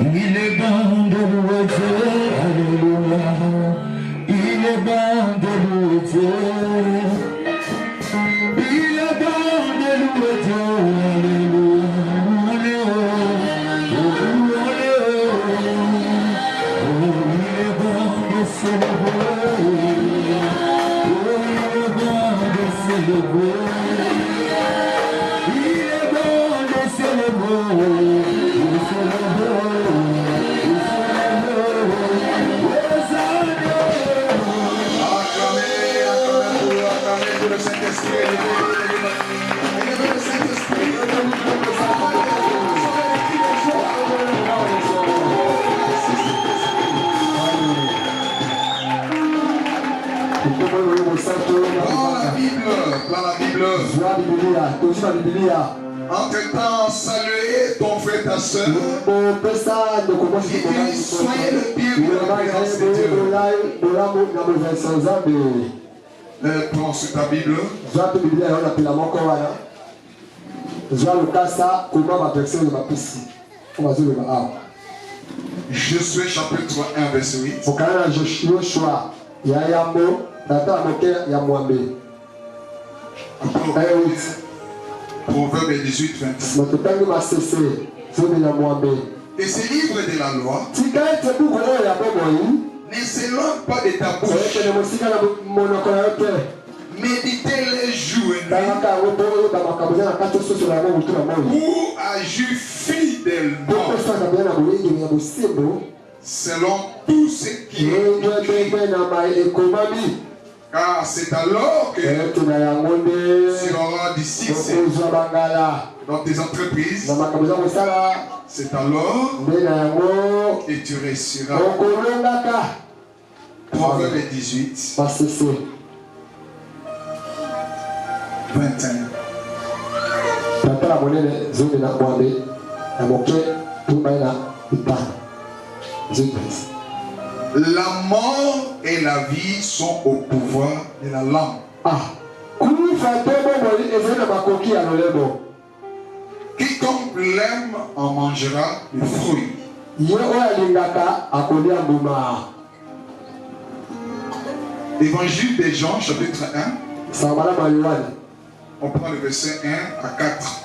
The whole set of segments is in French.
Il est bon de louer Dieu, alléluia. Il est bon de louer Dieu. Il est bon de louer Dieu, alléluia. Il est bon de célébrer. Il est bon de célébrer. Il est bon de célébrer. Le Saint-Esprit, élevez le Saint-Esprit. Prends la Bible. Entre-temps, saluez ton frère, ta soeur. Et puis, soyez le bienvenu dans la présence de Dieu. Prends sur ta Bible. Josué chapitre 1 verset 8. Proverbe 18 21. Et ces livres de la loi ne s'éloignent pas de ta bouche. Méditez-les jour et nuit pour agir fidèlement selon tout ce qui est écrit. Car c'est alors que tu auras du succès dans tes entreprises. C'est alors que tu réussiras. Proverbe 18 21. La mort et la vie sont au pouvoir de la langue. Quiconque l'aime en mangera le fruit. Évangile de Jean, chapitre 1. On prend le verset 1 à 4.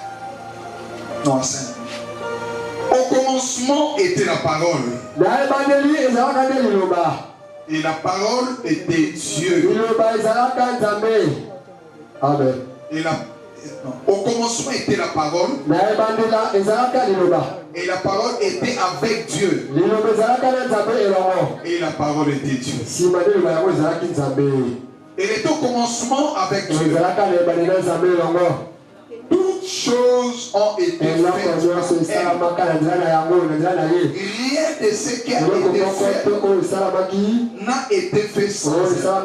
Non, à 5. Au commencement était la parole. Et la parole était Dieu. Amen. Au commencement était la parole. Et la parole était avec Dieu. Et la parole était Dieu. Elle était au commencement avec Dieu. Toutes choses ont été faites par elle. Rien de ce qui a été fait n'a été fait sans elle.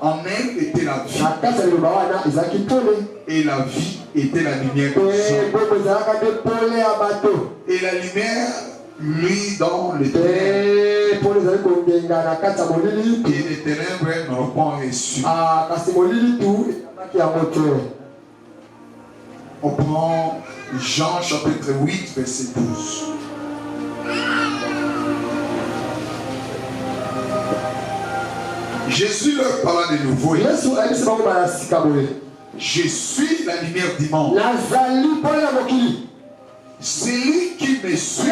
En elle était la vie. Et la vie était la lumière des hommes. Et la lumière lui dans les ténèbres. Et les ténèbres n'ont pas reçu. On prend Jean chapitre 8 verset 12. Jésus leur parla de nouveau. Je suis la lumière du monde. Celui qui me suit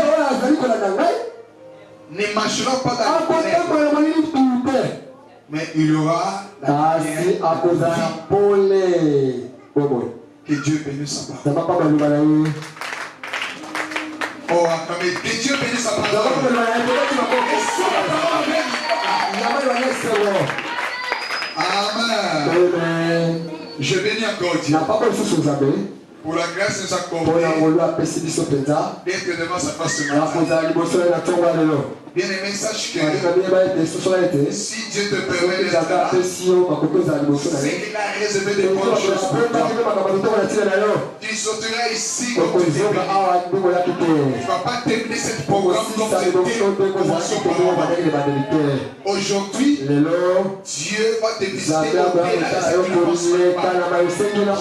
ne marchera pas dans les ténèbres, mais il aura la lumière. Que Dieu bénisse sa parole. Oh, que Dieu bénisse sa parole. Amen. Je bénis encore Dieu pour la grâce de sa communauté d'être devant sa face ce matin. Bien-aimé, sache que si Dieu te permet d'être là, c'est qu'il a réservé des bonnes choses pour toi. Tu sortiras ici comme tu t'es béni. Tu ne vas pas terminer cette programme comme tu étais commencé auparavant. Aujourd'hui, Dieu va te visiter au-delà de ce qu'il ne pensait pas.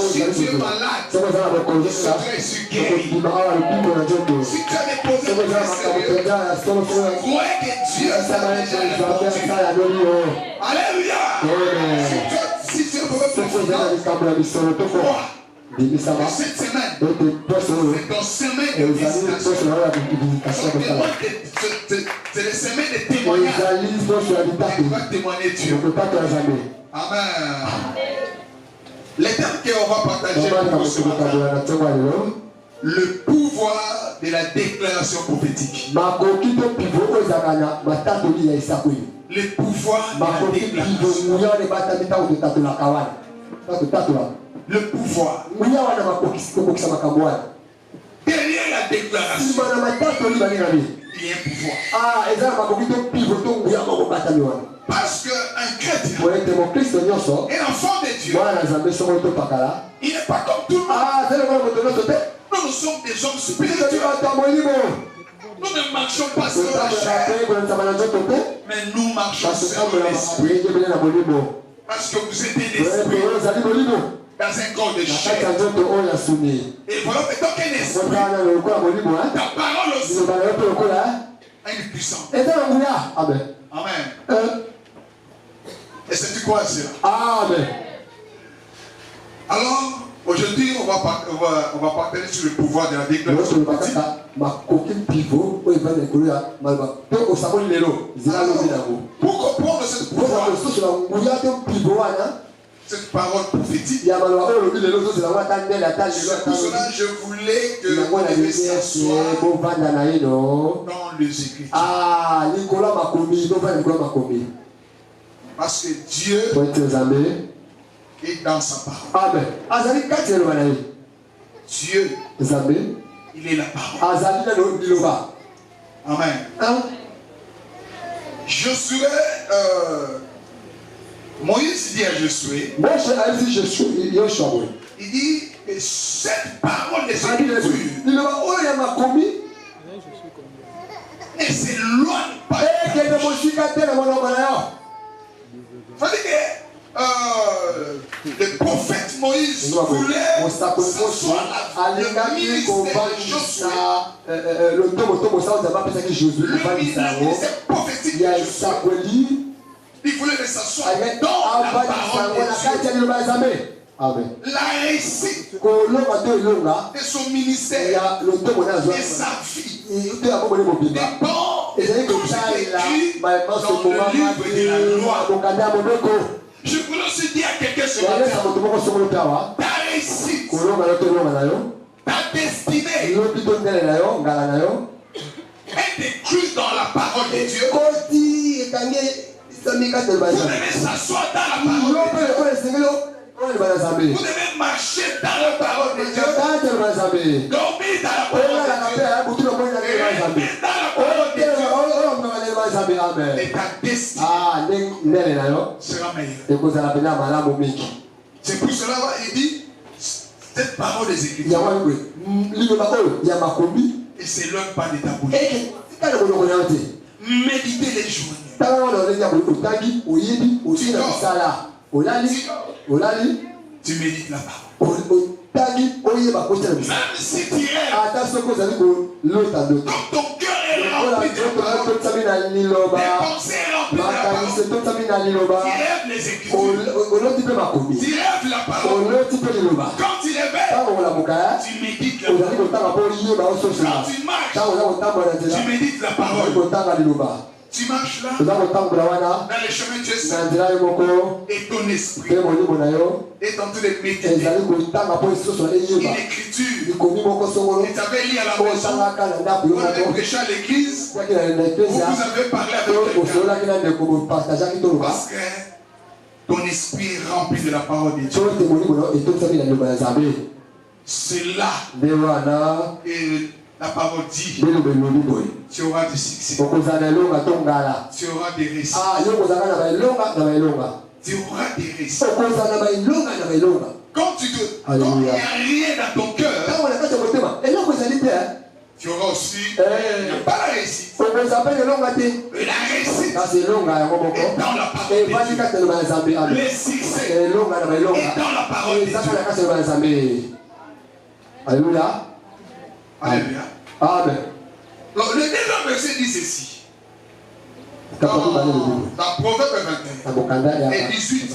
Si tu es malade, tu sortiras ici guéri. Si tu as déposé le sérieux, crois que Dieu s'arrête à la porte. Alléluia. Si tu es mauvais pour crois. Cette semaine, c'est ton semaine de visitation. C'est le semaine de témoignage. Tu vas témoigner Dieu. Amen. Les termes qu'on va partager pour vous ce matin. Le pouvoir de la déclaration prophétique. Le pouvoir de la déclaration. Le pouvoir. Derrière la déclaration, il y a un pouvoir. Parce qu'un chrétien, un enfant de Dieu, il n'est pas comme tout le monde. Nous sommes des hommes spirituels. Nous ne marchons pas sur la chair, mais nous marchons sur l'esprit. Parce que vous êtes un esprit dans un corps de chair. Et voilà, mettons qu'un esprit, ta parole aussi a une puissance. Amen. Et c'est quoi cela? Amen. Alors, aujourd'hui, on va partager sur le pouvoir de la déclaration prophétique. Pour comprendre ce pouvoir, cette parole prophétique, c'est pour cela que je voulais que vous deviez s'asseoir dans les Écritures. Parce que Dieu est dans sa parole. Dieu, il est la parole. Amen. Josué, Moïse dit à Josué, il dit que cette parole des Écritures ne s'éloigne pas. Le prophète Moïse voulait s'asseoir le ministère de Josué. Le ministère prophétique de Josué. Il voulait s'asseoir dans la parole de Dieu. La réussite de son ministère et sa vie dépend de tout ce qui est écrit dans le livre de la loi. Je voulais aussi dire à quelqu'un ce matin, ta réussite, ta destinée est écrite dans la parole de Dieu. Vous devez s'asseoir dans la parole de Dieu. Vous devez marcher dans la parole de Dieu. Dormir dans la parole de Dieu. Rester dans la parole de Dieu. Et ta destinée sera meilleure. C'est pour cela qu'il dit cette parole des Écritures. Et c'est l'heure pas de ta bouche. Méditez les journées. Tu médites la parole. Même si tu rêves, quand ton cœur est rempli de la parole, tes pensées remplies de la parole, tu rêves les Écritures, tu rêves la parole. Quand tu réveilles, tu médites la parole. Quand tu marches, tu médites la parole. Tu marches là, dans le chemin de Dieu, et ton esprit est en train de méditer une écriture. Et tu avais lu à la maison, vous avez prêché à l'église, vous avez parlé avec quelqu'un. Parce que ton esprit est rempli de la parole de Dieu. C'est là. Et La parole dit, tu auras du succès. Tu auras des récits. Tu auras des récits. Quand il n'y a rien dans ton cœur, tu auras aussi pas la réussite. La réussite est dans la parole de Dieu. Le succès est dans la parole de Dieu. Alléluia. Alléluia. Amen. Le deuxième verset dit ceci. Dans Proverbe 21 et 18,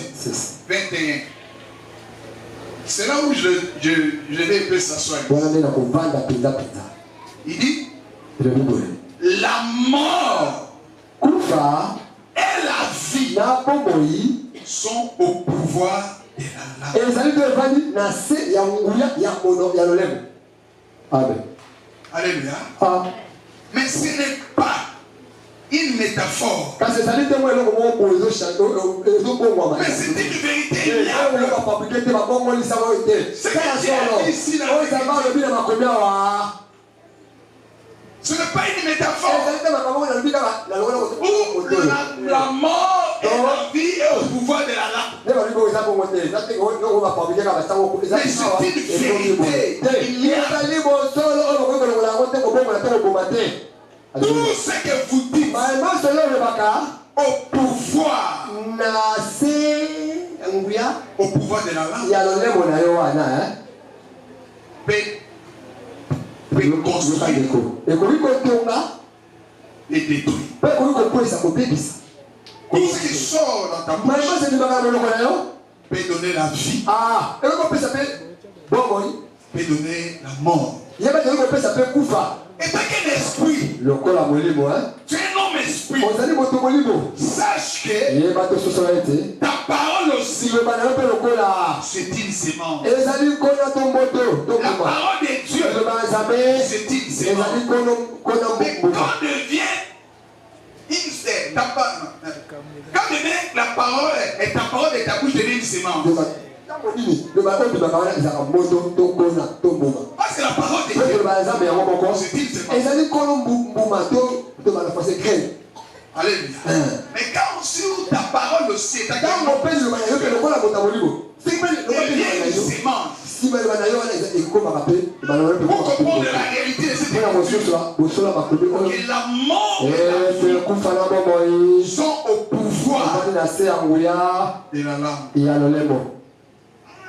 21. C'est là où je vais un peu s'asseoir. Il dit, la mort et la vie sont au pouvoir de la langue. Amen. Alléluia. Mais ce n'est pas une métaphore. Mais c'est une vérité. Ce n'est pas une métaphore. Où la mort et la vie est au pouvoir de la langue. Mais c'est une vérité. Il y a tout ce que vous dites au pouvoir. Au pouvoir de la langue. Peut construire et détruire. Tout ce qui sort dans ta bouche peut donner la vie, peut donner la mort. Et pas qu'un esprit, tu es un homme esprit. Sache que ta parole aussi, c'est une sémence. La parole de Dieu, c'est une sémence. Mais quand devient la parole et ta parole de ta bouche devient une sémence. Parce que la parole de Dieu, c'est une sémence. Alléluia. Mais quand sur ta parole aussi, ta parole devient une sémence. Pour comprendre la réalité de cette écriture, que la mort et la vie sont au pouvoir de la langue.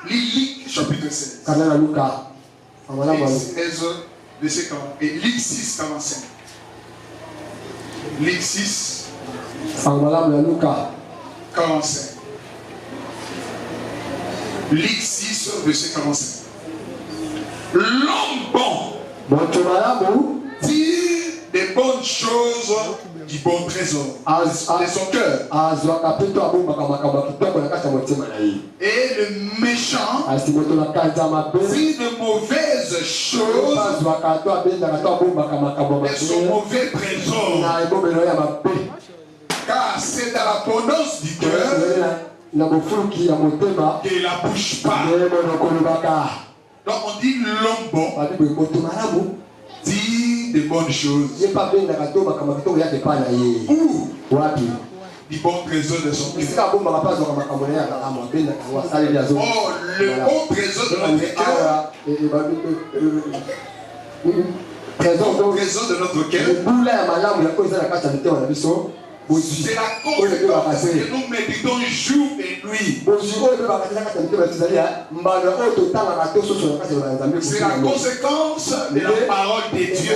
Luc chapitre 16. Verset 40. Et Luc 6, 45. Luc 6, 45. Luc 6, verset 45. L'homme bon tire des bonnes choses du bon trésor de son cœur. Et le méchant tire de mauvaises choses de son mauvais trésor. Car c'est dans l'abondance du cœur que la bouche parle. Donc on dit l'homme bon dit de bonnes choses. Ou du bon trésor de son cœur. Oh, le bon trésor de notre cœur. Le bon trésor de notre cœur. C'est la cause que nous méditons jour et nuit. C'est la conséquence de la parole de Dieu.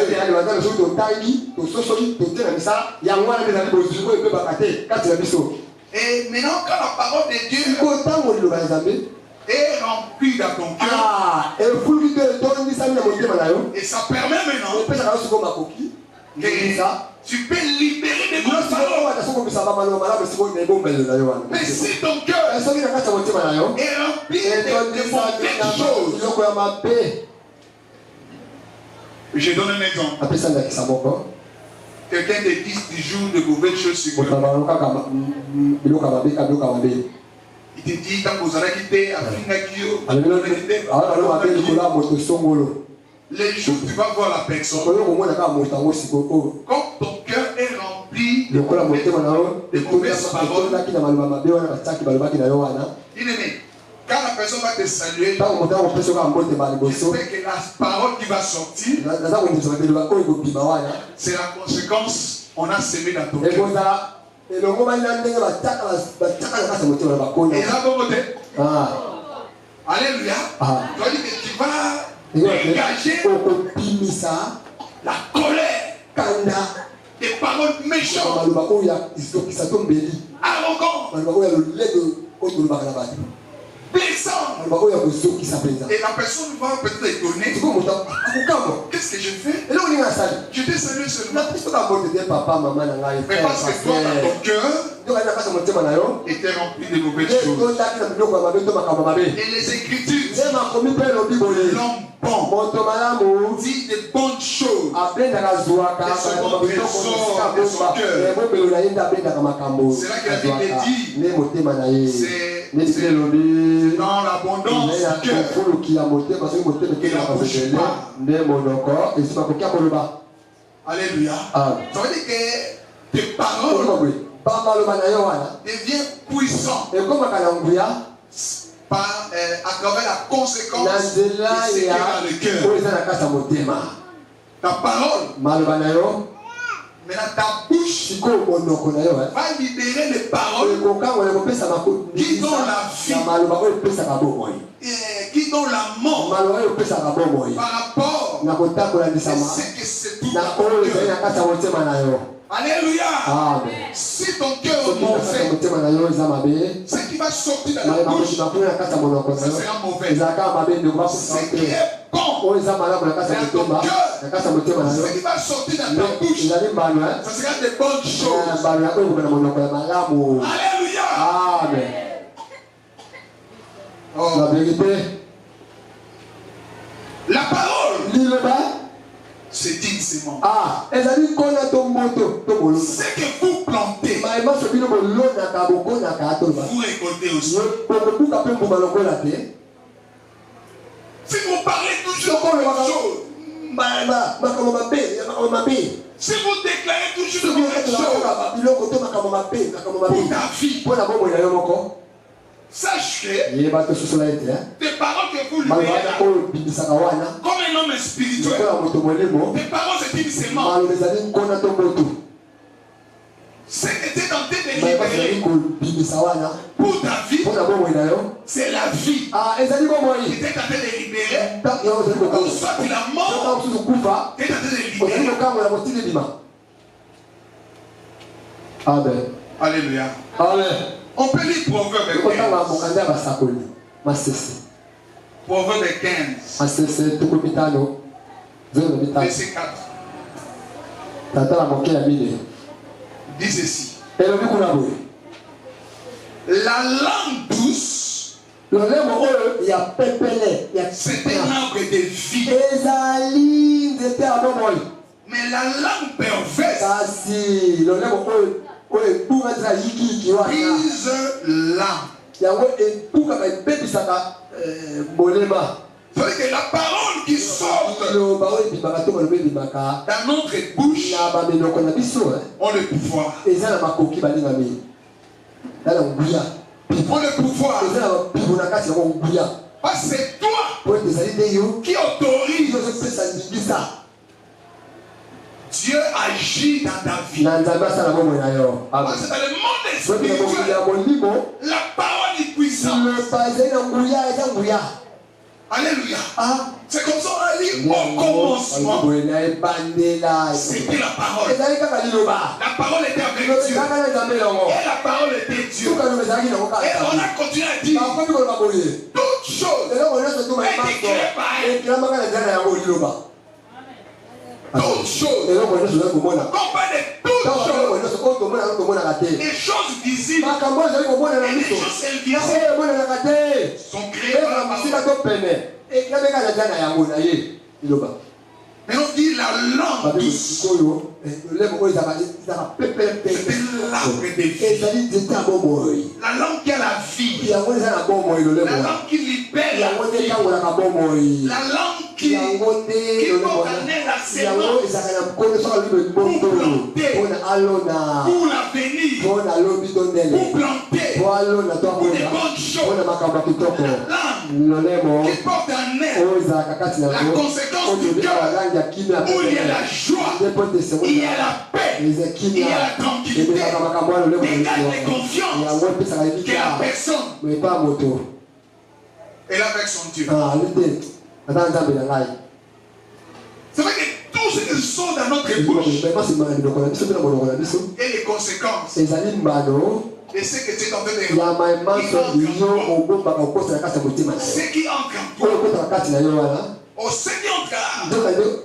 Et maintenant, quand la parole de Dieu est remplie dans ton cœur, et ça permet maintenant que tu peux libérer des bonnes paroles. Mais si ton cœur est rempli de mauvaises choses, je donne un exemple. Quelqu'un te dit toujours de mauvaises choses sur toi. Il te dit, quand vous allez quitter, les jours tu vas voir la personne, quand ton cœur est rempli de mauvaises paroles, bien-aimé, quand la personne va te saluer, j'espère que la parole qui va sortir, c'est la conséquence on a semé dans ton cœur. Et là, alléluia. Tu vas dire que tu vas dégager la colère, des paroles méchantes, arrogantes, blessantes. Et la personne va peut-être étonner. Qu'est-ce que je fais? Je t'ai salué seulement. Mais parce que toi, dans ton cœur, était rempli de mauvaises choses. Et les Écritures disent l'homme bon dit de bonnes choses de son trésor de son cœur. C'est là que la Bible dit, c'est dans l'abondance du cœur et la bouche parle. Alléluia. Ça veut dire que tes paroles deviennent puissantes à travers la conséquence de ce qu'il y a dans le cœur. Ta parole, maintenant ta bouche va libérer les paroles qui donnent la vie, qui donnent la mort par rapport à ce que c'est tout dans ton cœur. Alléluia. Si ton cœur est mauvais, ce qui va sortir de la bouche, ce sera mauvais. Ce qui est bon dans ton cœur, ce qui va sortir de ta bouche, ce sera des bonnes choses. Alléluia. Amen. La vérité, la parole, c'est une semence. Ce que vous plantez, vous récoltez aussi. Si vous parlez toujours de la même chose, si vous déclarez toujours de la même chose pour ta vie, sache que des paroles que vous libérez là, comme un homme spirituel, des paroles c'est une semence. Ce que tu es tenté de libérer pour ta vie, c'est la vie. Tu es tenté de libérer, ou soit la mort, tu es tenté de libérer. Amen. Alléluia. Amen. On peut lire Proverbe 15. Proverbe 15. Verset 4. Dit ceci. La langue douce, c'est un arbre de vie. Mais la langue perverse brise l'âme. C'est-à-dire que la parole qui sort dans notre bouche ont le pouvoir. Ont le pouvoir. Parce que c'est toi qui autorise Dieu agit dans ta vie. Parce que dans le monde spirituel, la parole est puissante. Alléluia. C'est comme ça on a dit au commencement. C'était la parole. La parole était avec Dieu. Et la parole était Dieu. Et on a continué à dire toutes choses étaient créées par elle. Toutes choses. On parle de toutes choses. Les choses visibles et les choses invisibles sont créées par la parole. Mais on dit la langue douce. C'était l'arbre de vie. La langue qui a la vie. La langue qui libère la vie. La langue qui porte un air la sémence pour l'avenir, pour planter, pour des bonnes choses. La langue qui porte un air, la conséquence du cœur, où il y a la joie, il y a la paix, il y a la tranquillité, égale les confiances que la personne est là avec son Dieu. C'est vrai que tout ce qui sort dans notre bouche et les conséquences de ce que tu es en train de faire, ce qui entre en toi,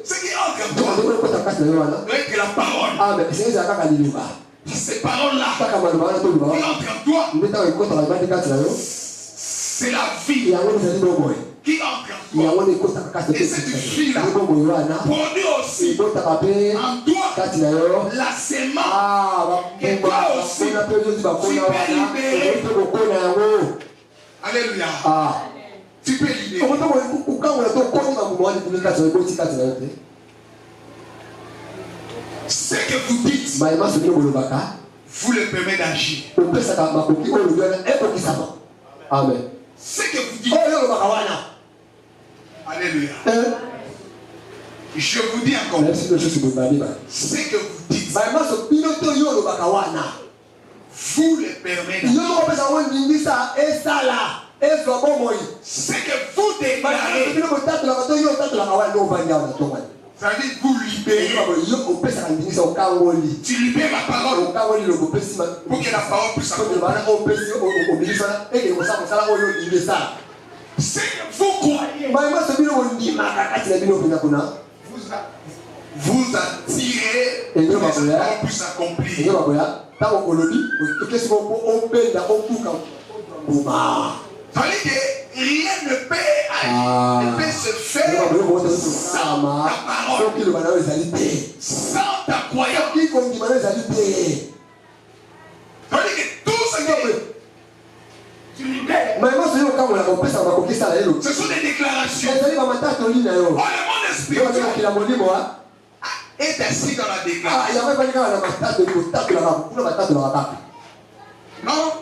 ce qui entre en toi, doit être la parole. Ces paroles-là qui entrent en toi, c'est la vie qui entre en toi. Et cette vie-là produit aussi en toi la sémence que toi aussi tu peux libérer. Alléluia. Tu peux libérer. Ce que vous dites vous le permet d'agir. Amen. Ce que vous dites. Alléluia. Je vous dis encore. Ce que vous dites vous le permet d'agir. Ce que vous déclarez, ça veut dire vous libérez. Tu libères la parole pour que la parole puisse s'accomplir. Ce que vous croyez, vous attirez pour que la parole puisse s'accomplir. Ça veut dire que rien ne peut se faire sans ta parole, sans ta croyance. Ça veut dire que tout ce que tu libères, ce sont des déclarations. Oh, le monde spirituel est assis dans la déclaration. Non,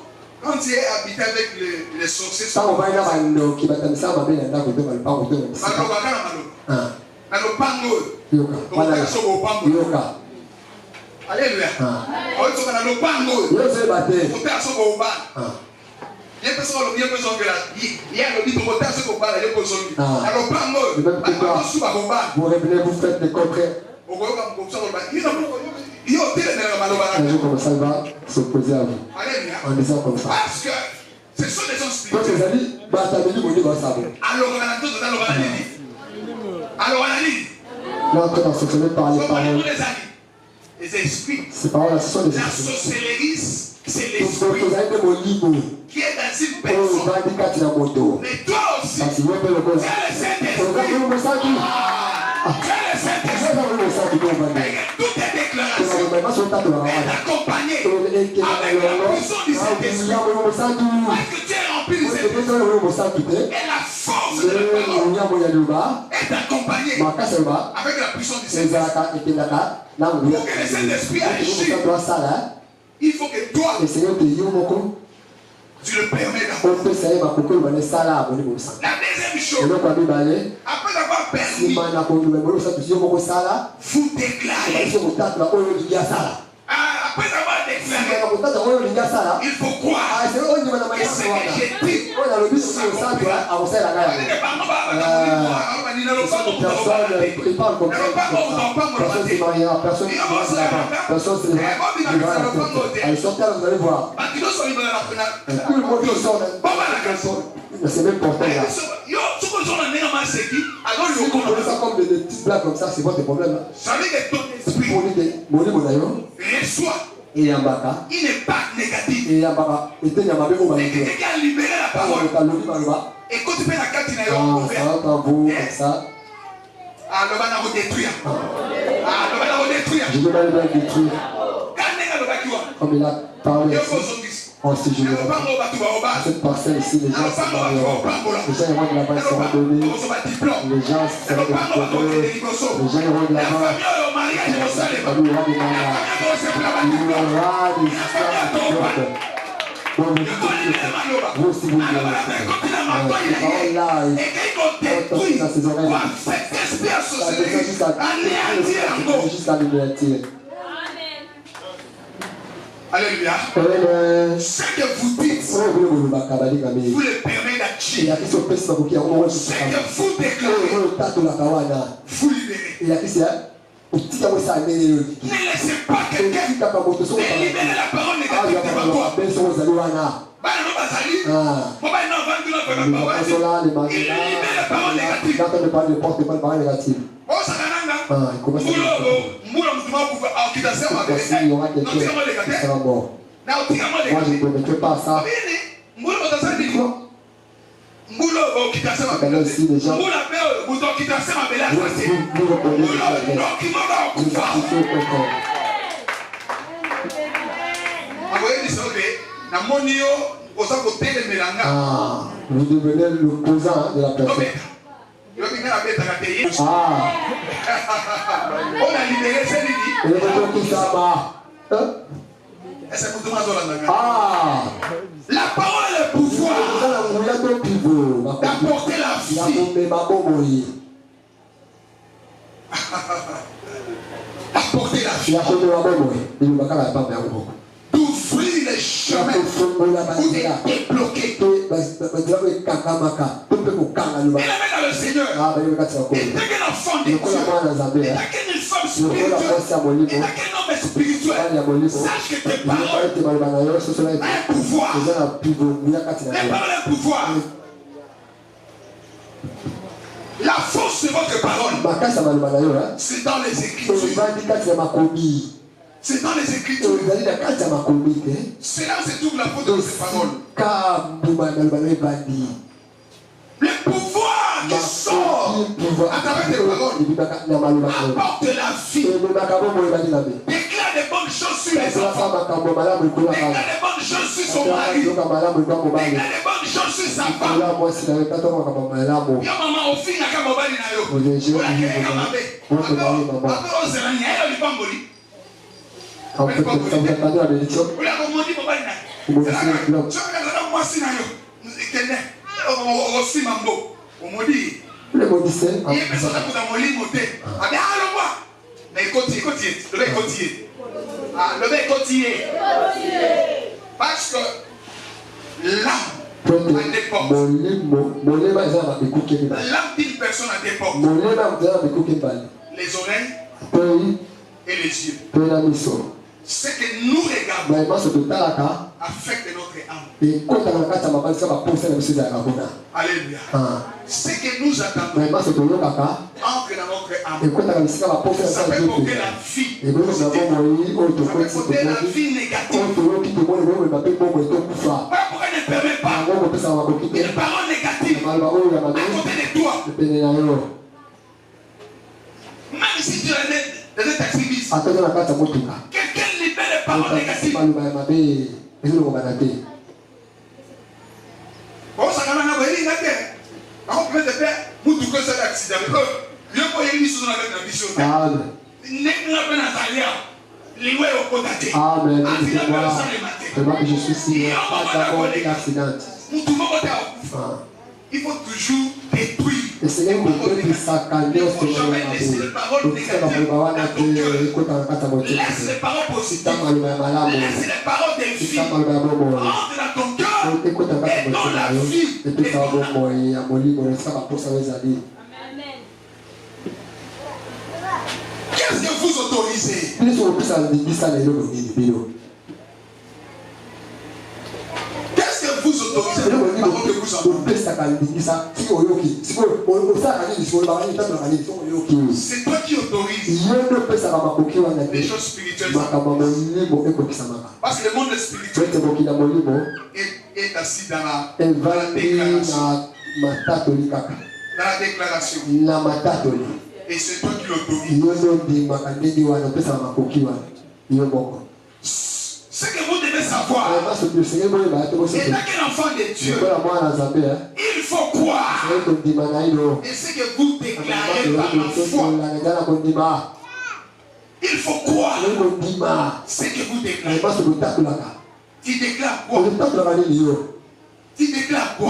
quand tu es habité avec les sorciers, alléluia. Vous faites le contraire. Un jour comme ça, il va s'opposer à vous. En disant comme ça. Parce que ce sont des gens spirituels. Alors, l'entrée dans ce chemin par les paroles. les esprits. Ces paroles-là, ce sont des La esprits. sorcellerie, c'est l'esprit qui est dans une personne. Mais toi aussi, tu as le Saint-Esprit. Tu as le Saint-Esprit. Et toutes tes déclarations est accompagnée avec la puissance du Saint-Esprit. Parce que tu es rempli du Saint-Esprit. Et la force de la parole est accompagnée avec la puissance du Saint-Esprit. Pour que le Saint-Esprit agisse, il faut que toi, tu le permets d'abord. La deuxième chose, après avoir permis, vous déclarez. Après avoir déclaré, il faut croire que ce que j'ai dit, c'est même porté là. Comme des petites blagues comme ça, c'est votre problème. Ça veut dire que ton esprit reçoit. Il n'est pas négatif. Mais quelqu'un a libéré la parole. Et quand tu fais la carte, il y a ça. Ah, le va nous détruire. Ah, le va nous détruire. Je vais le détruire. Comme il a parlé. On ce jour-là. Cette parcelle ici, les gens se marieront. Les gens iront de là-bas, ils seront donnés. Les gens seront diplômés. Les gens iront de là-bas. Il y aura des mariages. Il y aura des histoires de clubs. Donc, vous aussi, vous direz. Ces paroles-là, quand dans ses oreilles, ça descend jusqu'à l'anéantir. Alléluia. Ce que vous dites vous le permet d'agir. Ce que vous déclarez, vous libérez. Ne laissez pas quelqu'un libérer la parole négative devant toi. Il libère la parole négative. Il y aura quelqu'un qui sera mort. Moi, je ne permettrai pas ça. Si les gens vous devenez l'opposant de la personne. On a libéré la parole est le pouvoir d'apporter la vie. Apporter la vie. D'ouvrir les chemins où il est bloqué. Il est dans le Seigneur. Il est un enfant de Dieu. Il est une femme spirituelle. Il est un homme spirituel. Sache que tes paroles ont un pouvoir. Les paroles ont un pouvoir. La force de votre parole, c'est dans les Écritures. C'est dans les Écritures. C'est là où se trouve la force de votre parole. Le pouvoir qui sort à travers tes paroles apporte la vie. Déclare des bonnes choses sur les enfants. Déclare des bonnes choses sur son mari. Déclare des bonnes choses sur sa femme. Yo maman au fin na mobali na yo. En fait, ça vous a pas dit la bénédiction. Le maudissait. Parce que l'âme d'une personne a des portes. Les oreilles et les yeux. Ce que nous regardons affecte notre âme. Alléluia. Ce que nous attendons entre dans notre âme. Ça peut porter la vie. Ça peut porter la vie négative. Pourquoi ne permet pas une parole négative à côté de toi? Même si tu es dans un taxi-bis, quelqu'un libère les paroles négatives. Bon, ça n'a pas été fait. On peut te faire, vous tout que c'est l'accident. Mieux pour y aller sur la mission. Amen. Je suis si accident. Il faut toujours détruire. Le Seigneur vous donne sa calmeur sur Laisse les paroles négatives dans ton cœur. Laisse les paroles positives. Laisse les paroles des vies. Entre dans ton cœur et dans la vie. Qu'est-ce que vous autorisez? Vous autorisez la parole que vous entendez. C'est toi qui autorises les choses spirituelles. Parce que le monde spirituel est assis dans la déclaration. Dans la déclaration. Et c'est toi qui l'autorises. Ce que vous devez savoir, savoir. Et tant qu'un enfant de Dieu, il faut croire. Et ce que vous déclarez par la foi, il faut croire. Ce que vous déclarez. Tu déclares quoi? Tu déclares quoi?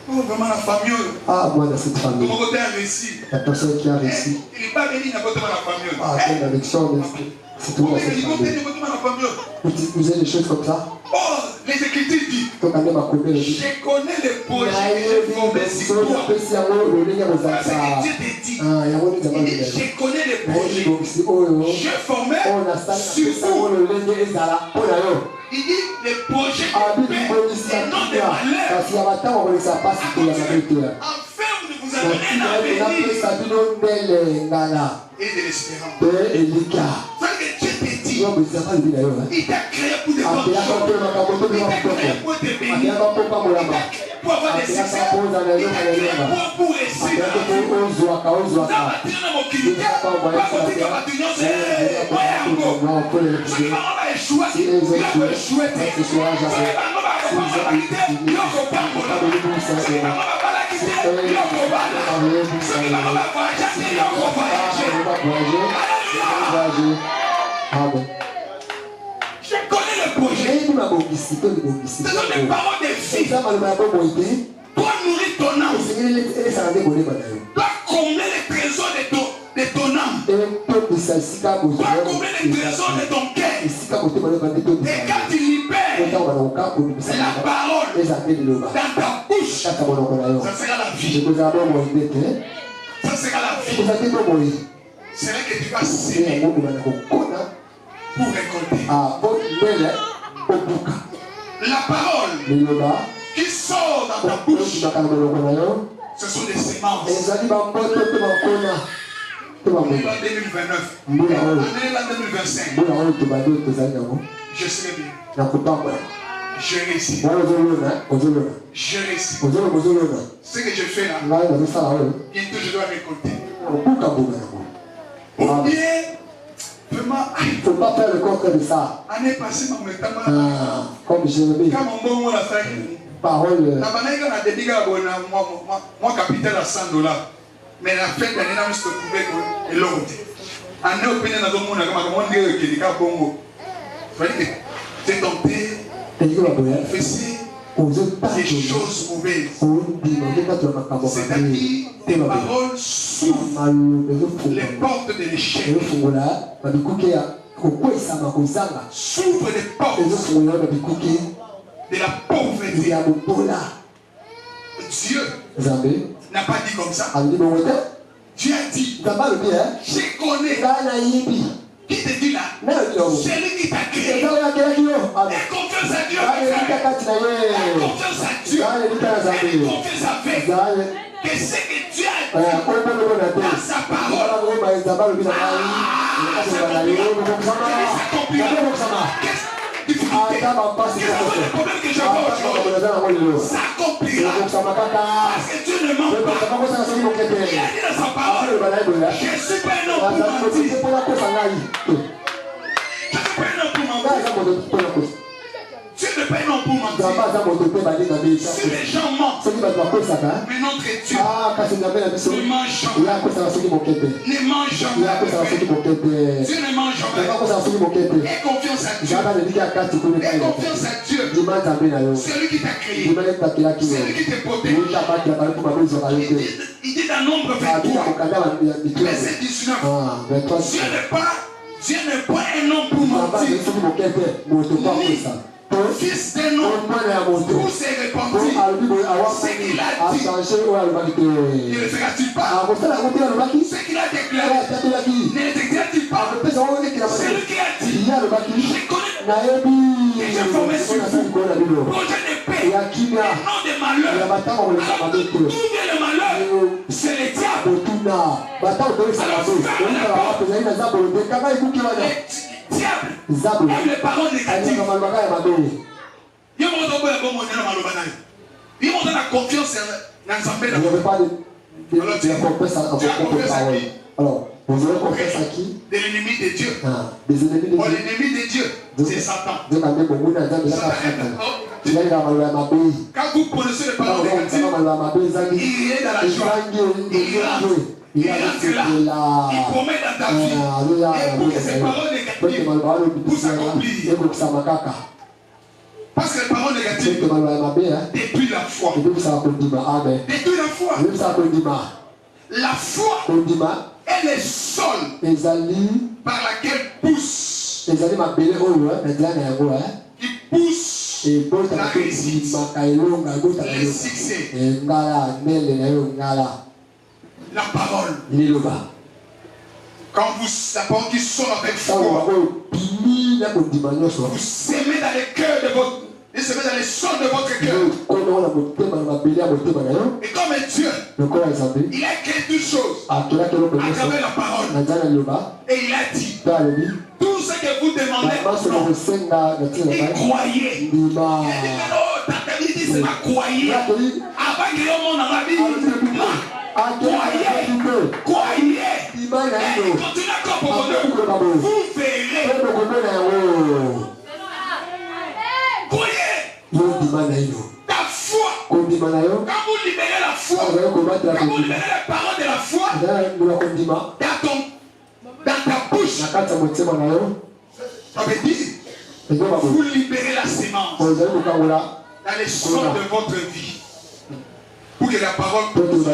Oh, vraiment la famille. Ah, moi, dans cette famille. Mon côté a réussi. La personne qui a réussi. Il n'est pas venu n'importe quoi la famille. Ah, c'est une addiction, mais c'est tout dans cette famille. Vous avez des choses comme ça? Oh, les Écritures disent. Je connais les projets que j'ai formés sur toi. C'est ce que Dieu te dit. Je connais les projets que j'ai formés sur vous. Il dit les projets de paix et non de malheur. Afin de vous amener un avenir et de l'espérance. C'est que Dieu te dit. Il t'a créé pour des bonnes choses. Il t'a créé pour te bénir. Il t'a créé pour avoir des succès. Il t'a créé pour réussir. Je connais le projet. Ce sont des paroles des filles. Toi nourrir ton âme. Toi combler les trésors de ton âme. Toi combler les trésors de ton cœur. Et quand tu libères la parole dans ta bouche, ça sera la vie. Ça sera la vie. C'est vrai que tu vas s'aimer pour récolter. La parole qui sort dans ta bouche, ce sont des semences. Année 2029, année 2025, je serai bien. Je réussis. Je réussis. Ce que je fais là, bientôt je dois récolter. Pour bien, vraiment, il ne faut pas faire le contraire de ça. Année passée, comme je le dis. Parole. Moi, capital à $100. Mais la fin d'année, je me trouvé et l'autre. Année au pays, dans le monde, c'est tenté, confesser des choses mauvaises. C'est-à-dire, tes paroles s'ouvrent les portes de l'échec. S'ouvre les portes de la pauvreté. Dieu n'a pas dit comme ça. Dieu a dit, je connais. Qui te dit là? C'est lui qui t'a créé. Et confiance à Dieu. Et confiance à Dieu. Et confiance avec. Que ce que Dieu a dit dans sa parole. Qu'est-ce le problème que je vois aujourd'hui? S'accomplira. Parce que Dieu ne ment pas. Il a dit dans sa parole, je suis pas un homme pour mentir. Je suis pas un homme pour mentir. Dieu ne paie non pour mentir. Si les gens mentent, mais notre Dieu ne mange jamais. Ne mange jamais. Dieu ne mange jamais. Aie confiance à Dieu. Aie confiance à Dieu. C'est lui qui t'a créé. C'est lui qui t'a protégé. Il dit dans Nombre 23, verset 19. Dieu n'est pas un homme pour mentir. Fils d'un homme pour se repentir. Ce qu'il a dit, ne le fera-t-il pas? Ce qu'il a déclaré, ne le déclare-t-il pas? C'est lui qui a dit, je connais et j'ai formé sur vous projet de paix et non de malheur. Tout vient le malheur, c'est le diable. Diable aime les paroles négatives. Il y a la confiance dans sa paix. Alors, de l'ennemi de Dieu. Des ennemis de Pour Dieu. l'ennemi de Dieu, c'est Satan. Quand vous prononcez le parole négatif, il est dans la joie. Il rentre là. Il promet dans ta vie. Et pour que ces paroles négatives puissent s'accomplir. Parce que les paroles négatives détruisent la foi. Détruisent la foi. La foi est le sol par laquelle pousse. Qui pousse la réussite, le succès. La parole. Quand la parole qui sort avec foi, vous semez dans le cœur de votre, vous semez dans le sol de votre cœur. Et comme un Dieu, il a créé toutes choses à travers la parole. Et il a dit, tout ce que vous demandez, et croyez. Il a dit, c'est ma croyez. Avant que le monde en la vie, croyez. Et continuez encore pour vous verrez. Croyez. Ta foi. Quand vous libérez la foi, quand vous libérez la parole de la foi dans ta bouche, ça veut dire vous libérez la sémence dans les sols de votre vie pour que la parole puisse.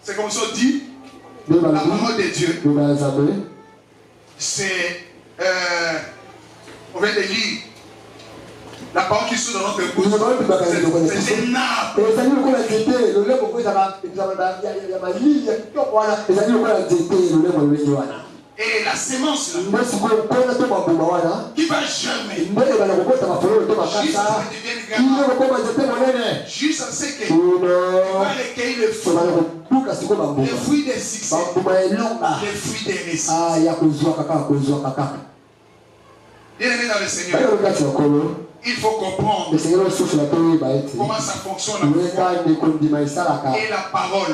C'est comme ça dit la parole de Dieu. C'est on vient de lire la parole qui sort dans notre bouche. C'est un arbre. Et la sémence là, qui va germer juste à ce qu'il va recueillir le fruit des succès, les fruits des récits. Bien-aimé dans le Seigneur, il faut comprendre comment ça fonctionne et la parole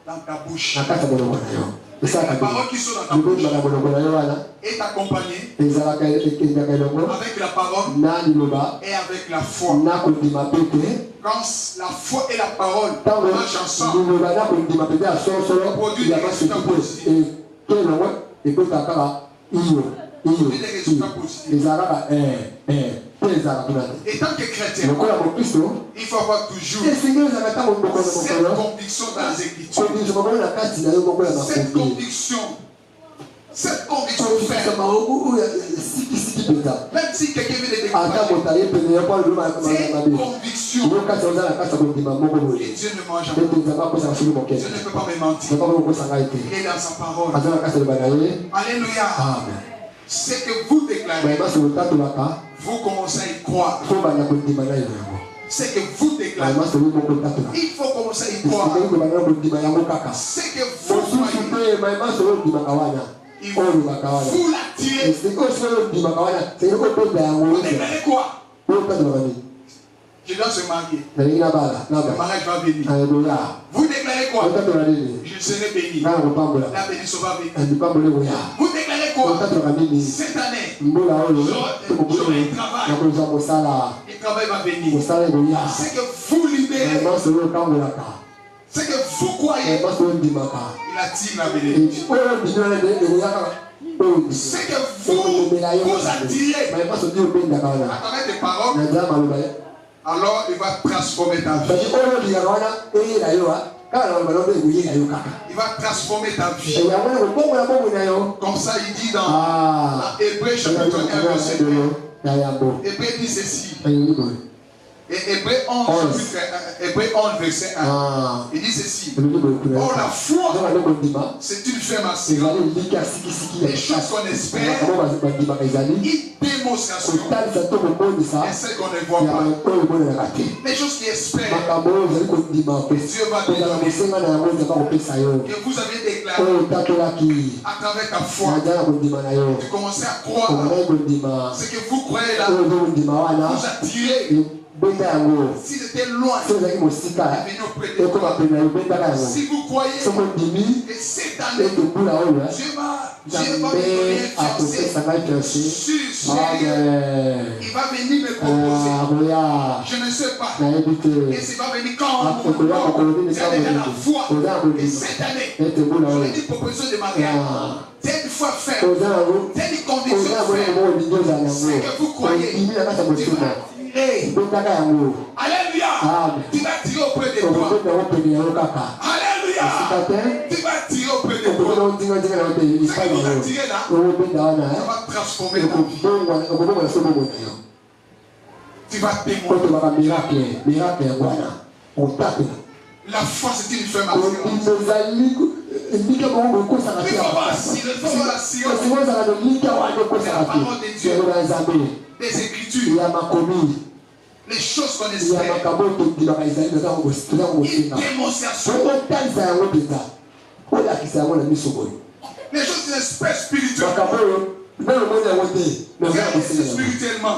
dans ta bouche. La parole qui sort dans ta bouche est accompagnée avec la parole et avec la foi. Quand la foi et la parole marchent ensemble, produit des résultats positifs. Des résultats positifs. Et tant que chrétien, il faut avoir toujours cette conviction dans les Écritures. Cette conviction ferme. Même si quelqu'un veut les décourager, cette conviction. Et Dieu ne ment jamais. Dieu ne peut pas me mentir. Il est dans sa parole. Alléluia. C'est que vous déclarez, vous commencez à y croire. C'est que vous déclarez, il faut commencer à y croire. C'est que vous croyez, il faut vous l'attirer. Vous déclarez quoi? Je dois se marier. Le mariage va venir. Vous déclarez quoi? Je serai béni. La bénédiction va venir. Vous déclarez quoi? Cette année, j'aurai un travail. Le travail va venir. C'est que vous libérez. C'est que vous croyez. Il attire la bénédiction. C'est que vous attirez. À travers des paroles. Alors il va transformer ta vie. Il va transformer ta vie. Comme ça il dit dans Hébreu chapitre 1 verset 2. Hébreu dit ceci. Et Hébreu 11 verset 1. Il dit ceci. Or la foi, c'est une ferme assurance. Les choses qu'on espère, une démonstration. Et celles qu'on ne voit pas. Les choses qui espèrent, Dieu va te donner. Que vous avez déclaré à travers ta foi. Tu commences à croire. Ce que vous croyez là, vous attirez. S'il était loin, il venait auprès de toi. Si vous croyez que cette année, Dieu va me donner un fiancé il va venir me proposer. Je ne sais pas. Et c'est va venir quand tu as déjà la foi. Et cette année, je vais une proposition de mariage. C'est une foi ferme. C'est une conviction ferme. C'est que vous croyez. Alléluia. Tu vas tirer auprès de toi. Alléluia. Tu vas tirer auprès de toi. Ce que vous attirez là, ça va transformer ta vie. Tu vas témoigner. La foi, c'est une ferme assurance. Il faut avoir assurance. C'est la parole de Dieu. Des Écritures. Les choses qu'on espère. Une démonstration. Les choses d'une espèce spirituelle. Spirituellement.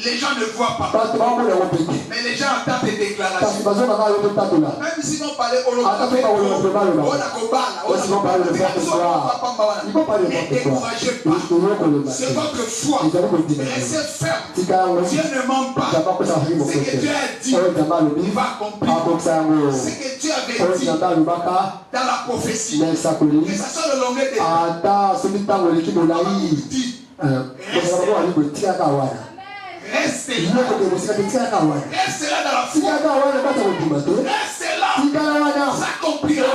Les gens ne voient pas. Mais les gens entendent des déclarations. Même s'ils vont parler au local, ne découragez pas. C'est votre foi. Restez ferme. Dieu ne ment pas. Ce que Dieu a dit, il va accomplir. Ce que Dieu avait dit dans la prophétie. Que ça soit le longueur des temps. Restez là. Restez là dans la foi. Restez là. Ça accomplira.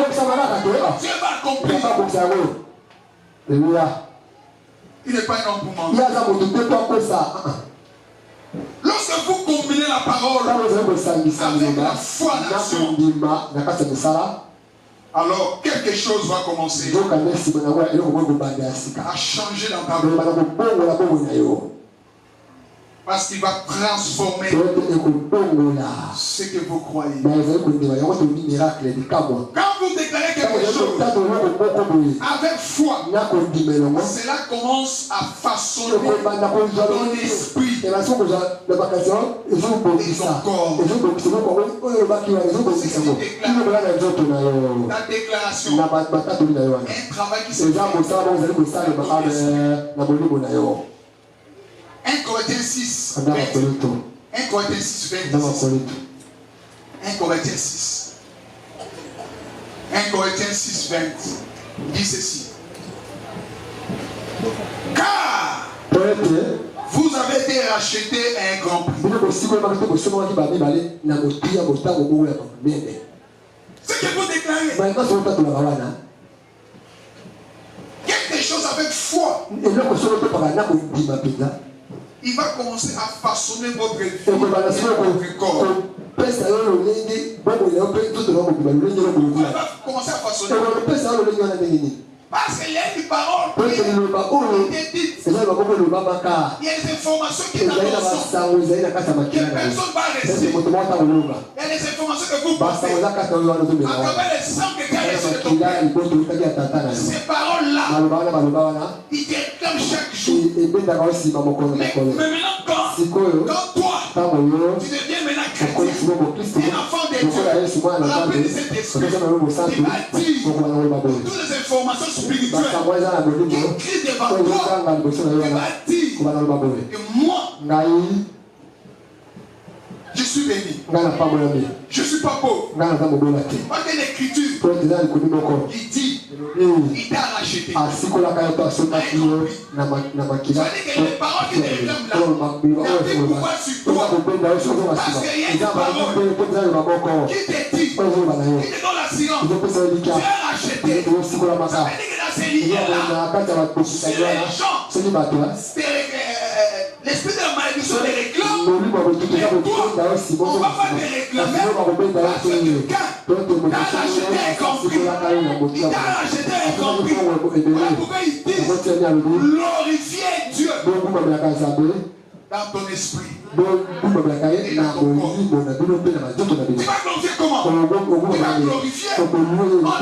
Dieu va accomplir. Il n'est pas un homme pour mentir. Lorsque vous combinez la parole avec la foi en action, alors quelque chose va commencer à changer dans ta vie. Parce qu'il va transformer ce que vous croyez. Quand vous déclarez quelque chose avec foi, cela commence à façonner ton esprit et ton corps. La déclaration, un travail qui se fait. 1 Corinthiens 6, 20. 1 Corinthiens 6, 20. 1 Corinthiens 6. 1 Corinthiens 6, 20. Dit ceci. Car vous avez été rachetés à un grand prix. Ce que vous déclarez. Quelque chose avec foi. Il va commencer à façonner votre vie et votre corps. Il va commencer à façonner. Parce qu'il y a une parole qui est dite. Il y a des informations qui sont dans ton sang. Que personne ne va rester. Il y a des informations que vous pensez. À travers le sang que tu as reçu de ton père. Ces paroles-là, ils te réclament chaque jour. Mais maintenant, quand toi, tu deviens maintenant chrétien, un enfant de Dieu, rempli de cet esprit, il va dire toutes les informations spirituelles qui crient devant toi, il va dire que moi, je suis béni. Je ne suis pas pauvre. Parce que l'écriture, il dit, il t'a racheté. Ça veut dire que les paroles qui te réclament là, il y a des pouvoirs sur toi. Parce qu'il y a une parole qui te dit, qui te donne l'assurance. Tu es racheté. Ça veut dire que dans ces lignes-là, si les gens, l'esprit de la malédiction les réclame, et toi, on ne va pas te réclamer parce que quelqu'un t'a racheté un compris. Il t'a racheté un compris. Voilà pourquoi il dit glorifier Dieu. dans ton esprit. Et dans ton corps. Tu vas glorifier comment? Tu vas glorifier en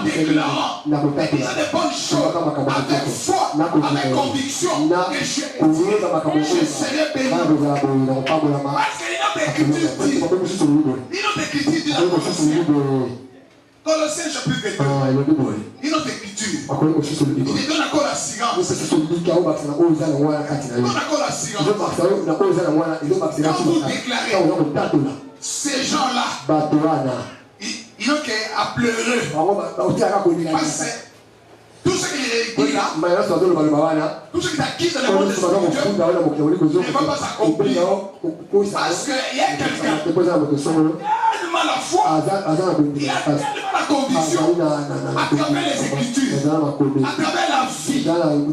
déclarant qu'ils ont des bonnes choses avec foi, avec conviction que je serai béni. Parce qu'il y a des écritures dit, Colossiens chapitre 2, une autre écriture, il donne encore l'assurance. Il donne encore l'assurance. Quand vous déclarez, ces gens-là, ils n'ont qu'à pleurer. Parce que tout ce qu'il dit là, tout ce qu'il a quitté dans le monde spirituel ne va pas s'accomplir. Parce qu'il y a quelqu'un qui a tellement la foi, il a tellement la conviction à travers les écritures, à travers la vie.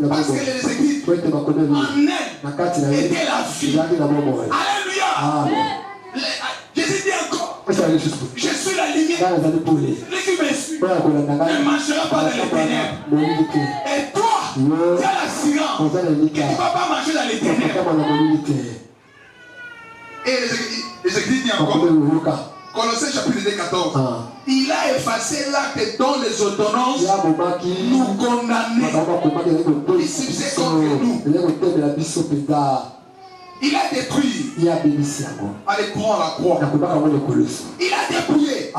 Parce que les écritures en elle étaient la vie. Alléluia. Jésus dit encore, je suis la lumière. Celui qui me suit ne marchera pas dans les ténèbres. Et toi, tu as l'assurance que tu ne vas pas marcher dans les ténèbres. Et les écrits disent encore, Colossiens chapitre 2, 14. Il a effacé l'acte dont les ordonnances nous condamnaient. Il subsiste contre nous. Il a détruit. Allez, prends la croix. Il a dépouillé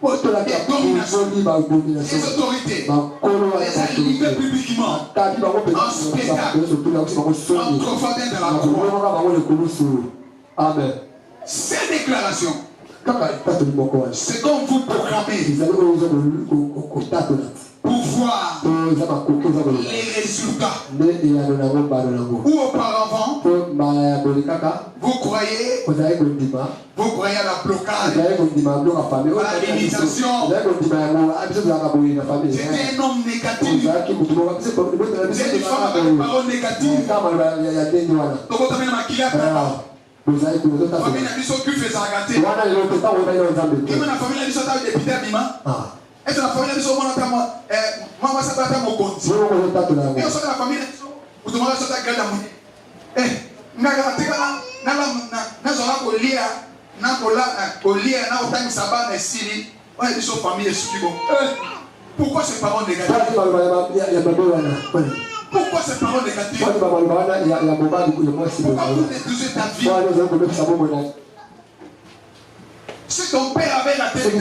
les dominations, les autorités. Les a livrés publiquement en spectacle, en profondeur de la croix. Amen. Ces déclarations, c'est comme vous proclamez pour voir les résultats. Ou auparavant, vous croyez à la blocage, à la limitation. C'était un homme négatif. C'était une femme avec une parole négative. Famille n'a biso qui fait ça gâter. Et maintenant la famille n'a biso ta député bima. Et la famille n'a biso moi ta moi ça ta mon compte. Et ça la famille vous demandez ça ta grande amour. Ngaga mateka na zola ko lia na otang saba na sili. Ouais biso famille sukibo. Pourquoi ces parents négatives? Pourquoi ces paroles négatives? Pourquoi vous détruisez ta vie? Si ton père avait la tête,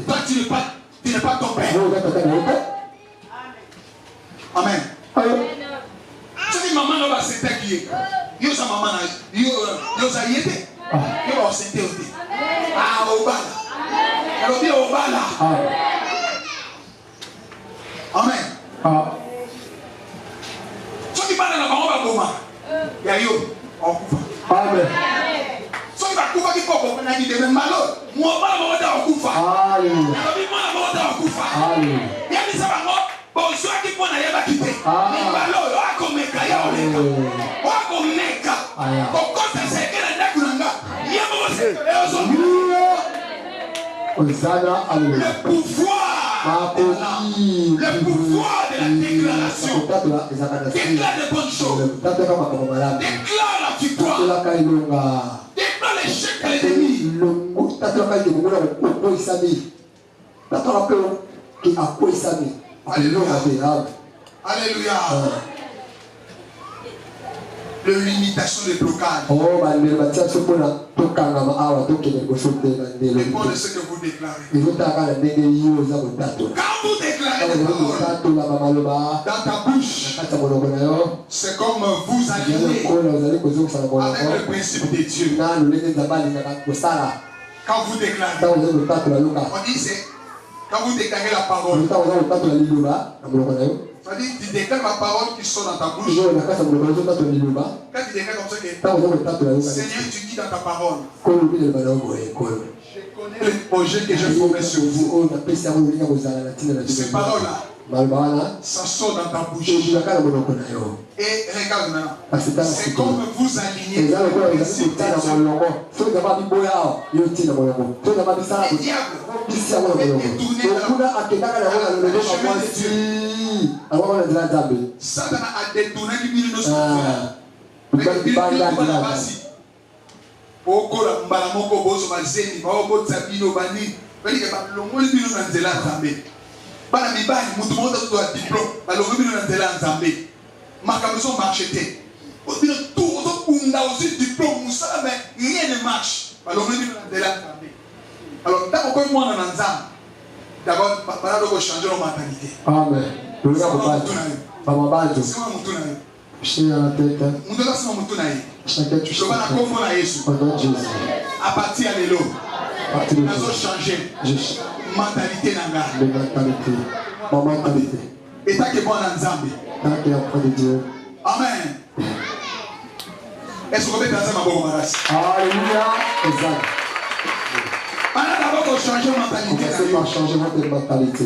toi tu n'es pas ton père. Amen. Tu dis maman là c'est qui est. Yo sa maman là, yo sa yete. Yo va sentir aussi. Ah obala. Alors bien obala. Amen. Soki bana na bango baboma ya yo okufa. Amen. Soki bakufa ki koko na ni de malo mo bana bango ta okufa. Amen. Na bi mona bango ta okufa. Amen. Ya bi sa bango bo soki pona ya bakite. Ni malo akomeka ya oleka. Akomeka. Kokota sekela ndakunanga. Ya bo sekela yo soki. Osana alléluia. Le pouvoir de la déclaration. Déclare les bonnes choses. Déclare la victoire. Déclare l'échec de l'ennemi. Alléluia. Alléluia. De l'imitation des blocages. Dépend de ce que vous déclarez. Quand vous déclarez les paroles dans ta bouche, c'est comme vous alignez avec le principe de Dieu. Quand vous déclarez, on dit c'est quand vous déclarez la parole. C'est-à-dire, tu déclares la parole qui sort dans ta bouche. Quand tu déclares comme ça, Seigneur, tu dis dans ta parole, je connais le projet que j'ai formé sur vous. Ces paroles-là, ça sort dans ta bouche. Et regarde maintenant, c'est comme vous alignez le principe de Dieu. Le diable fait détourner le chemin de Dieu. Satan a détourné du milieu de notre frère. rien ne marche. Alors, d'abord, moi, on a d'abord, on changer nos mentalités. Amen. Chacun tu sais. À partir de l'eau, nous avons changé mentalité. Ma mentalité. Et tant que bon en Zambie. Tant qu'il y a auprès de Dieu. Amen. Est-ce qu'on peut danser ma bonne race? Alléluia. Exact. On va changer mentalité. On va changer votre mentalité.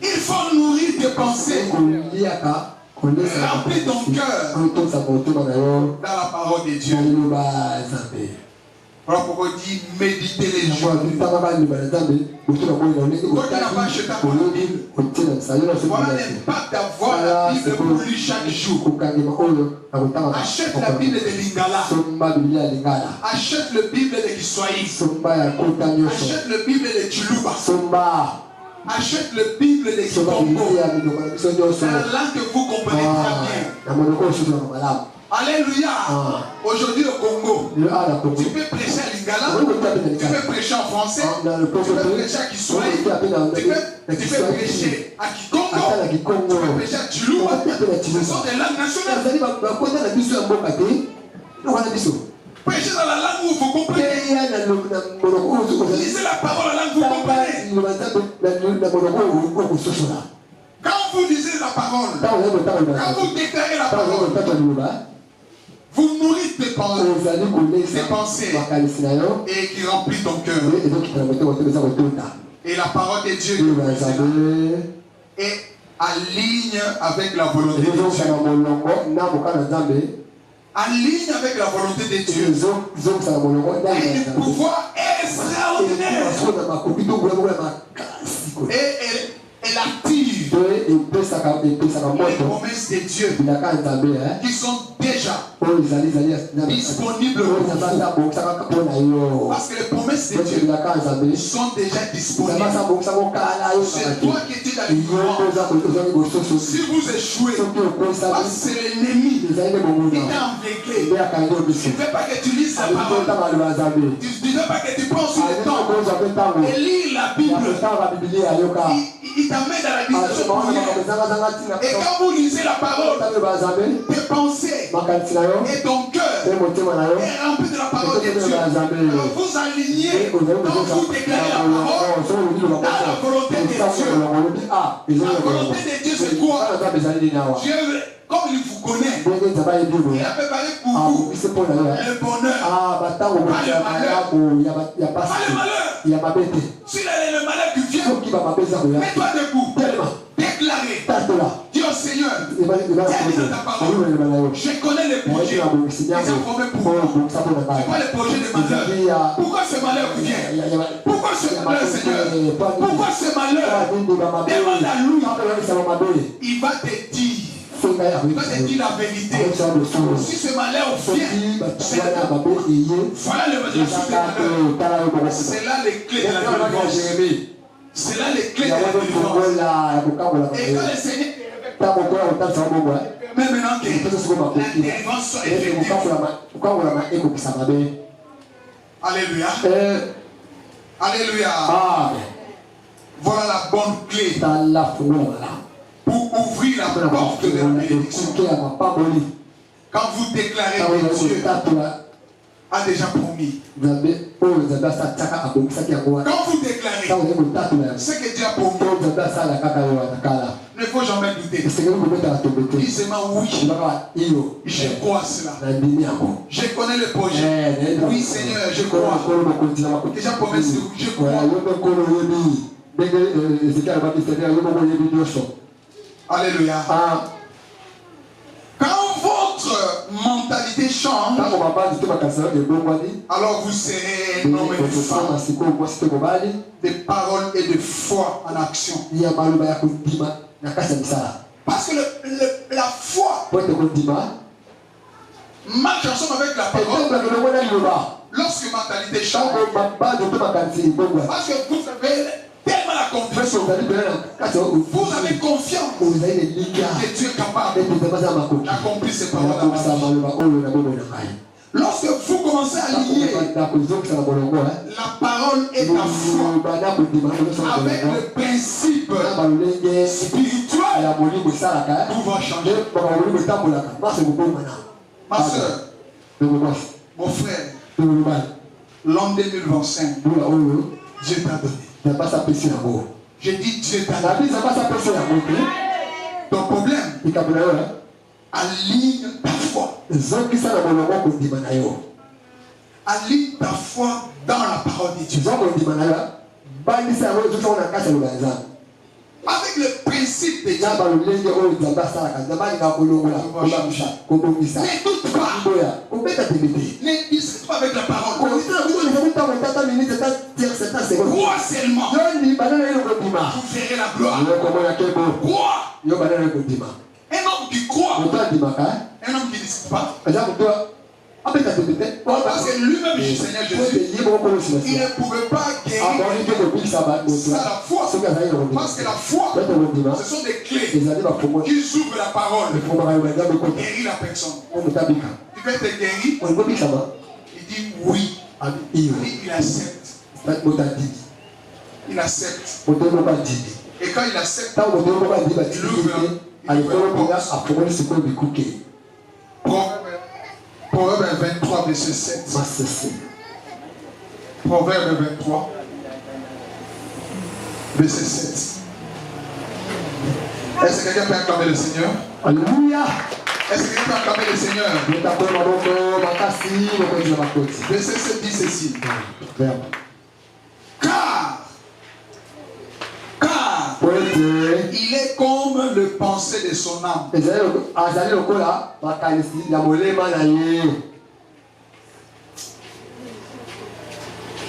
Il faut nourrir tes pensées. Remplis ton cœur dans la parole de Dieu. Voilà pourquoi on dit méditer les jours. Toi qui n'as pas acheté ta Bible, voilà l'impact d'avoir la Bible pour lire chaque jour. Achète la Bible de Lingala. Achète la Bible de Kiswahili. Achète la Bible de Chuluba. Achète la Bible de Kikongo. C'est la langue que vous comprenez très bien. Alléluia. Aujourd'hui au Congo, tu peux prêcher à Lingala, tu peux prêcher en français, tu peux prêcher à Kiswahili, tu peux prêcher à Kikongo, tu peux prêcher à Chuluba. Ce sont des langues nationales. Prêchez dans la langue où vous comprenez. Lisez la parole dans la langue où vous comprenez. Quand vous lisez la parole, quand vous déclarez la parole, vous nourrissez tes pensées et qui remplit ton cœur. Et la parole de Dieu est aligne avec la volonté de Dieu. En ligne avec la volonté de Dieu. Et du pouvoir extraordinaire. Et elle active les promesses de Dieu qui sont déjà disponibles pour vous. Parce que les promesses de Dieu sont déjà disponibles. C'est toi qui es dans les courants. Si vous échouez, parce que c'est l'ennemi qui t'a enveigné. Il ne veut pas que tu lises la parole. Il ne veut pas que tu prends sur le temps et lis la Bible. Il t'amène dans la discussion. Et quand vous lisez la parole, tes pensées et ton cœur est rempli de la parole de Dieu. Alors vous alignez, quand vous déclarez la parole, dans la volonté de Dieu. La volonté de Dieu, c'est quoi? Dieu, comme il vous connaît, il a préparé pour vous le bonheur, pas le malheur. S'il y a le malheur qui vient, mets-toi debout. Déclarez. Dis au Seigneur, tiens dans ta parole. Je connais les projets. Ils ont formé pour moi. Ce n'est pas les projets de malheur. Pourquoi ce malheur vient? Pourquoi ce malheur, Seigneur? Pourquoi ce malheur? Demande à lui. Il va te dire. Il va te dire la vérité. Si ce malheur vient, voilà le malheur. C'est là les clés de la délivrance. C'est là les clés de la délivrance. Et quand le Seigneur mais maintenant que la délivrance soit effective. Alléluia. Alléluia. Voilà la bonne clé pour ouvrir la porte de la bénédiction. Quand vous déclarez que Dieu a déjà promis. Quand vous déclarez ce que Dieu a promis, ne faut jamais douter. Dis seulement oui. Je crois cela. Je connais le projet. Oui Seigneur, je crois. Déjà promis, je crois. Alléluia. Quand votre mentalité change, alors vous serez un homme et une femme de parole et de foi en action. Parce que la foi marche ensemble avec la parole. Lorsque mentalité change, parce que vous avez tellement la conviction, vous avez confiance que Dieu est capable d'accomplir ses paroles. Lorsque vous commencez à lier la parole et la foi avec le principe spirituel, tout va changer. Ma soeur, mon frère, l'an 2025, Dieu t'a donné. Je dis Dieu t'a donné. Ton problème, aligne ta foi. Aligne ta foi dans la parole de Dieu. Avec le principe de Dieu. Ne doute pas. Ne discute pas avec la parole. Crois seulement. Vous verrez la gloire. Crois. Un homme qui croit. Un homme qui ne discute pas. Parce que lui-même, Seigneur Jésus, il ne pouvait pas guérir ça la foi. Parce que la foi, ce sont des clés qui ouvrent la parole pour guérir la personne. Tu veux être guéri? Il dit oui. Il accepte. Il accepte. Et quand il accepte, il ouvre. Proverbe 23, verset 7. Proverbe 23, verset 7. Est-ce que quelqu'un peut acclamer le Seigneur? Alléluia. Est-ce que quelqu'un peut acclamer le Seigneur? Verset 7 dit ceci. Car il est comme le pensée de son âme.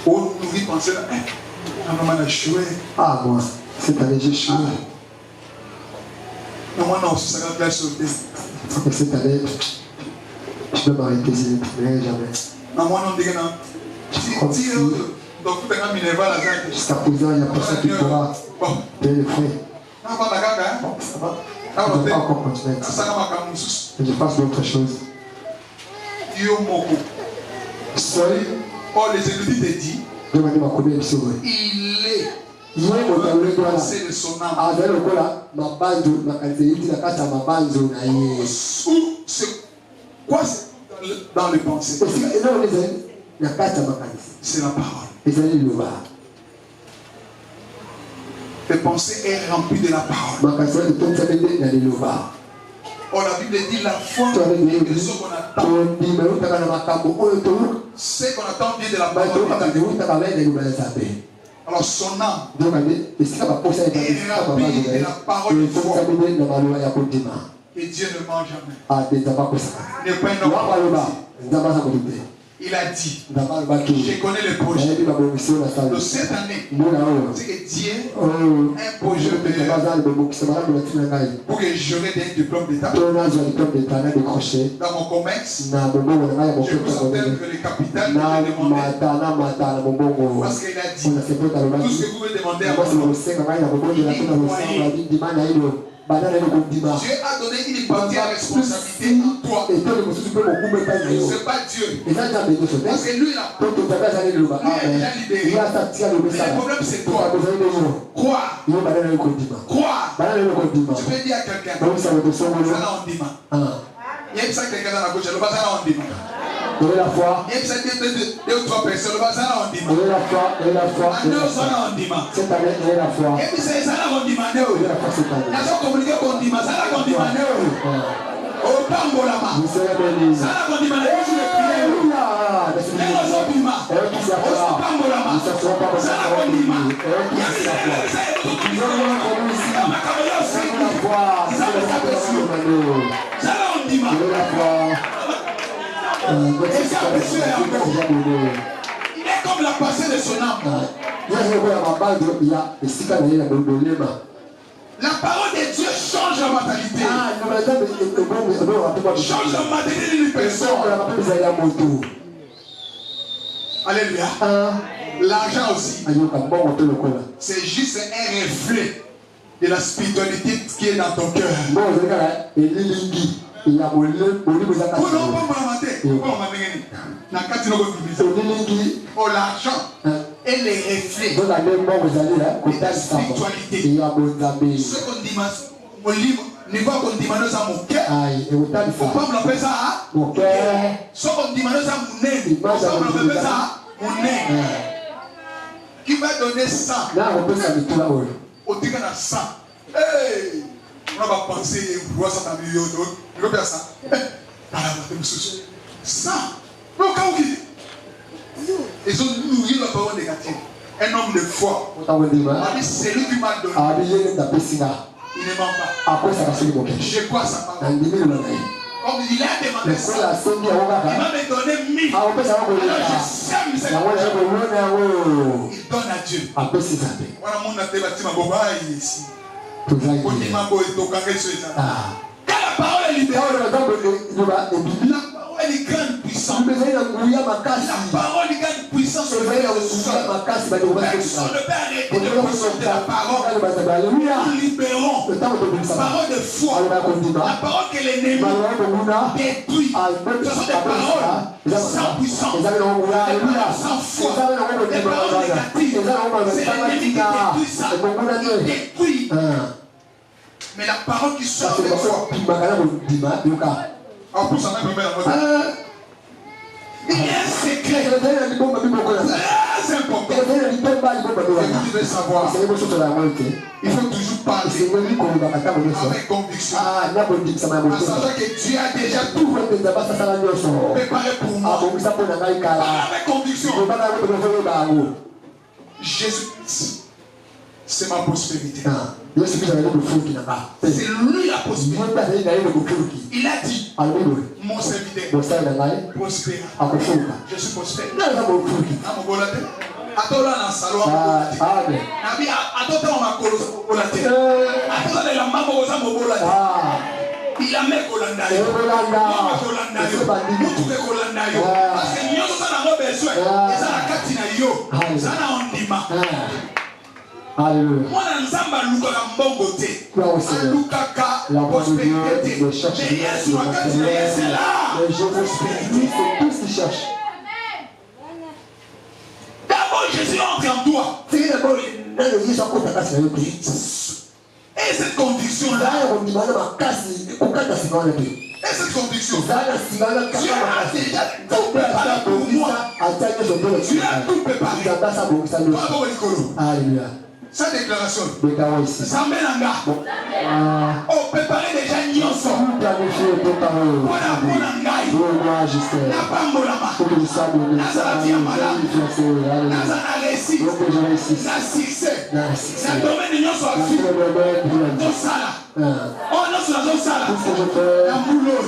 On nous dit penser là. On a échoué. Ah, moi, cette année j'ai échoué. Non, moi, non, ça va sauter. Cette année, je peux m'arrêter, mais jamais. Non, moi, non, dis non. Donc, tu as mis les balles jusqu'à présent, il n'y a personne qui pourra payer les frais. Ça va. Je ne vais pas encore continuer. Je passe d'autres choses. Soyez. Oh, les érudits te disent, il est le pensée de son âme. Quoi c'est dans le pensée? C'est la parole. Le pensée est rempli de la parole. Oh, la Bible dit la foi est ce qu'on attend. C'est qu'on attend bien de la parole. Alors son âme est remplie de la parole de foi. Et Dieu ne ment jamais. Il n'est pas un homme. Il a dit, je connais le projet de cette année. C'est que Dieu a un projet pour que j'aurai des diplômes d'État dans mon commerce. Je vous attends que le capital que j'ai demandé. Parce qu'il a dit, tout ce que vous pouvez demander à moi, Dieu a donné une partie de responsabilité en toi. Ce n'est pas Dieu. Parce que lui, il a déjà libéré. Mais le problème, c'est toi. Crois. Tu peux dire à quelqu'un, ça là on dit. Il y a quelqu'un dans la gauche, le bazar on dit. Il y a deux ou trois personnes, le bazar on dit. Cette année, il y a la foi. Et puis c'est ça on dit. Il y a ça communiqué qu'on dit, ça on dit. Au Pambolama. Ça on dit, il est comme la passée de son âme. La parole de Dieu change la mentalité. Change la mentalité d'une personne. Alléluia. L'argent aussi, c'est juste un reflet de la spiritualité qui est dans ton cœur. Oh, l'argent et les reflets de la spiritualité. Ce qu'on dit, mon livre, ne va qu'on demande à mon cœur. Il ne faut pas me l'appeler ça. Ce qu'on demande à mon nez, il ne faut pas me l'appeler ça. Mon nez. Qui va donner 100 au tigre à 100. Hey! On va penser, voir ça dans le milieu d'autres. Il va faire ça. 100. Mais au cas où ils ont nourri la parole négative. Un homme de foi. C'est lui qui m'a donné. Il ne ment pas. Je crois sa parole. Comme il a demandé ça, il m'a donné 1000. Alors je sème cette parole. Il donne à Dieu. Voilà mon bâtiment boba ici. Quand la parole est libérée, la parole est grande puissance. La parole est grande puissance. Personne ne peut arrêter de procéder la parole. Nous libérons la parole de foi. La parole que l'ennemi détruit. Ce sont des paroles sans puissance. Des paroles sans foi. Des paroles négatives. C'est l'ennemi qui détruit ça. Il détruit. Mais la parole qui sort de foi. En plus, ça m'a permis il y a un secret très important. Et vous devez savoir, il faut toujours parler avec conviction. En sachant que Dieu a déjà tout préparé pour moi. Parlez avec conviction. Jésus, c'est ma prospérité. C'est lui la prospérité. Il a dit, mon serviteur prospère. Je suis prospère. Il a mis Kolandayo. Parce que nous avons besoin. Et ça la katinayo. Ça la ondima. Alléluia. La prospérité. Mais Jésus c'est tout ce qu'il cherche. D'abord Jésus entre en toi. Et cette conviction-là. Et cette conviction, Dieu a déjà tout préparé pour moi. Dieu a tout préparé. Alléluia. Sa déclaration. Zambelanga. Oh, préparez déjà Nyonso. Voilà, Bonangai. La Bambolama. Nazaratiamala. Nazarasi. La succès. La domaine de Nyonso a fait. Tosala. Oh, non, c'est la Tosala. La boulot.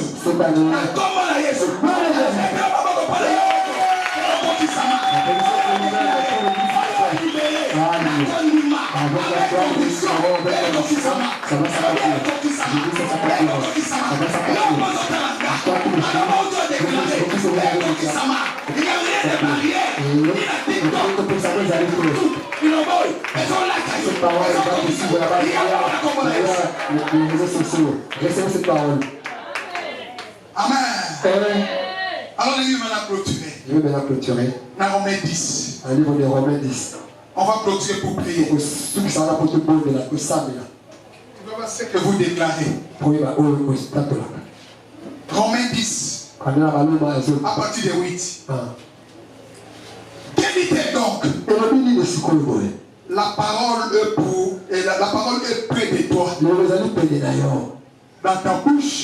La combo la Yesu. Amen. Alors, je vais maintenant clôturer. Dans Romains 10. Un livre de Romains 10. On va clôturer pour prier. Tout ça là pour te donner la puissance là. Ce que vous déclarez. Romains 10. À partir de 8. Quelle était donc la parole est près de toi. Dans ta bouche.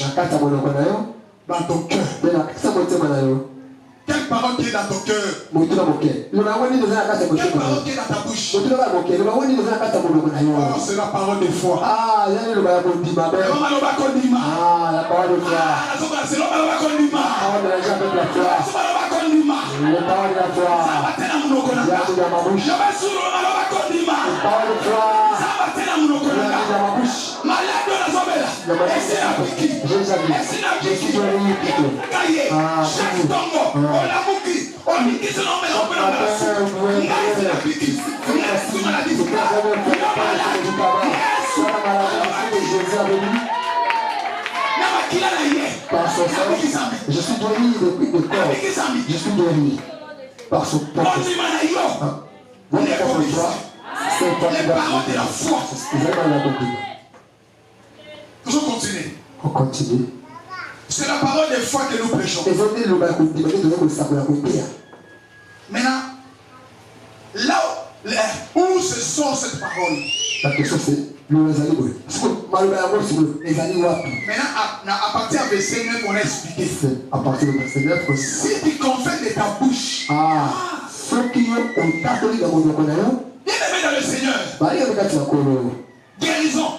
Dans ton cœur. Quelle parole qui est dans ton cœur? Quelle parole qui est dans ta bouche? Oh, c'est la parole de foi. La parole de foi. C'est la parole de foi. La Par son sang, je suis guéri depuis le corps. Je suis guéri par son propre sang. Votre propre foi, c'est toi qui vas de la foi. C'est vraiment la compris. Toujours continuer. On continue. C'est la parole de foi que nous prêchons. Maintenant, là où se sort cette parole? La question c'est maintenant, à partir du verset 9, on a expliqué. À partir du verset 9, si tu confesses de ta bouche, ceux qui ont bien aimé dans le Seigneur, guérison,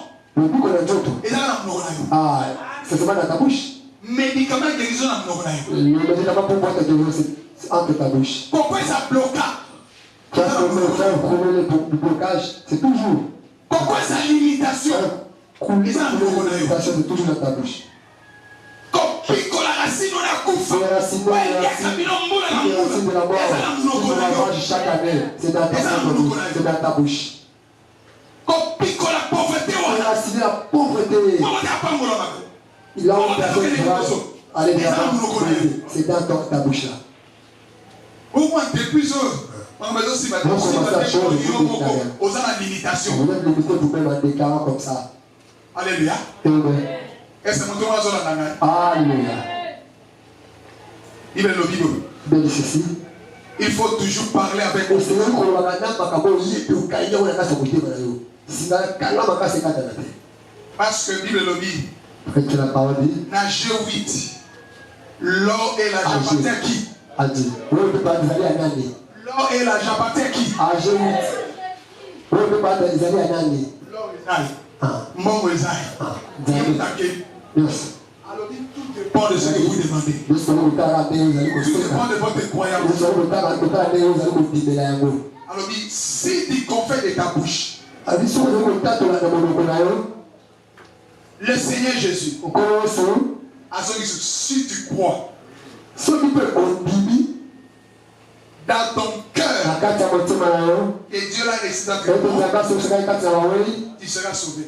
c'est seulement dans ta bouche. Médicament guérison dans mon le médicament pour voir ta guérison, c'est entre ta bouche. Pourquoi ça bloque? Qu'est-ce qu'on veut faire pour le blocage? C'est toujours. Pourquoi ça limitation? Limitation, c'est toujours dans ta bouche. La racine de la mort, chaque année, c'est dans ta bouche. La pauvreté, la pauvreté. Il a une personne qui va aller vers la pauvreté. C'est dans ta bouche là. Au moins, depuis on va dire si ma aux limitations. Vous êtes limité vous-même en déclarant comme ça. Alléluia. Est-ce que nous Alléluia. Il est le Bible. Il faut toujours parler avec vous. Parce que Bible le dit. Nagé 8. L'or et l'argent appartiennent à qui? L'or et l'argent appartiennent à qui? L'or Yes. Alors tout dépend de ce que vous demandez. Tout dépend de votre croyance. Alors si tu confesses de ta bouche le Seigneur Jésus, si tu crois dans ton cœur que Dieu l'a réussi dans tes cœurs, tu seras sauvé.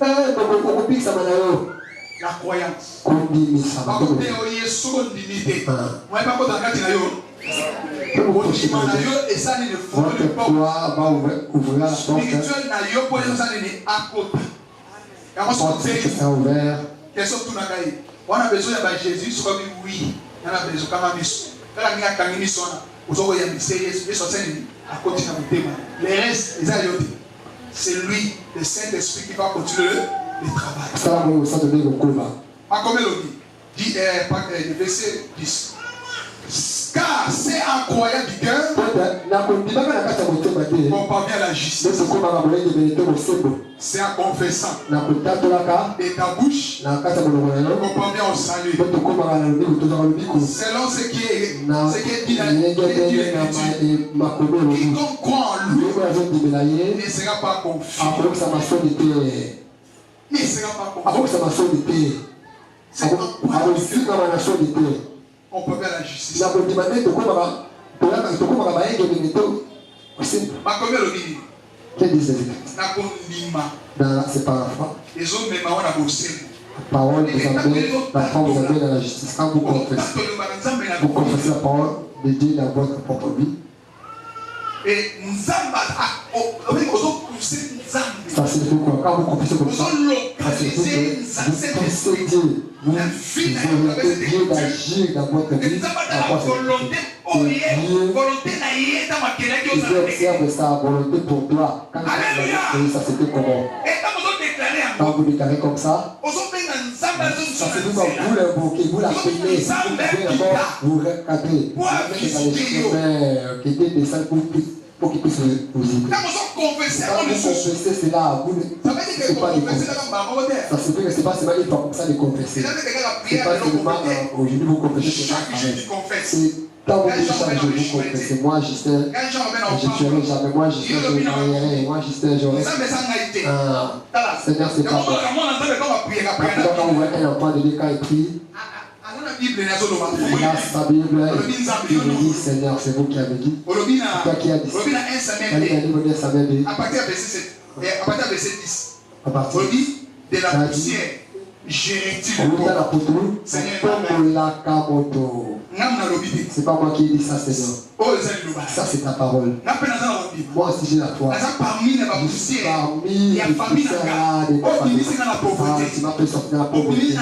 La croyance. On a besoin de Jésus, c'est comme oui. On a besoin de Jésus. C'est lui, le Saint-Esprit, qui va continuer le travail. À combien le dit verset 10. Car c'est en croyant du cœur qu'on parvient à la justice. C'est en confessant de ta bouche qu'on parvient au salut. Selon ce qui est dit l'Écriture, quiconque croit en lui ne sera pas confus. Il ne sera pas confus. C'est en croyant du cœur on peut faire la justice. C'est pas la foi. Les hommes même on a bossé. Parole vous amène, la foi vous amène à la justice. Quand vous confessez la parole de Dieu dans votre propre vie. Et ça signifie quoi? Quand vous confessez comme ça, ça signifie que vous confessez Dieu. Vous permettez Dieu d'agir dans votre vie. Dieu observe sa volonté pour toi. Quand ça se fait comment? Quand vous déclarez comme ça, ça se fait comme vous l'invoquez, vous l'appelez, vous recadrez, vous mettez dans les chemins qui étaient des salles pour qu'ils puissent vous aider. Quand vous confessez cela, vous ne pas de confesser. Ça se fait que ce n'est pas seulement une fois comme ça de confesser. Ce n'est pas seulement aujourd'hui vous confessez, c'est quand vous dites chaque jour vous confessez. Moi, Justin, je ne tuerai jamais. Moi, Justin, je ne marierai. Moi, Justin, j'aurai. Seigneur, c'est pas bon. Quand on voit qu'un enfant de Dieu, quand il prie, il a sa Bible, il dit Seigneur, c'est vous qui avez dit. C'est toi qui as dit. Quand il a dit, vous êtes sa Bible. À partir du verset 10. On dit de la poussière, j'ai le corps. Seigneur, c'est pas moi qui ai dit ça, Seigneur. Ça, c'est ta parole. Moi aussi, j'ai la foi. Parmi les poussières, il y a famille dans la pauvreté. Tu m'as fait sortir de la pauvreté.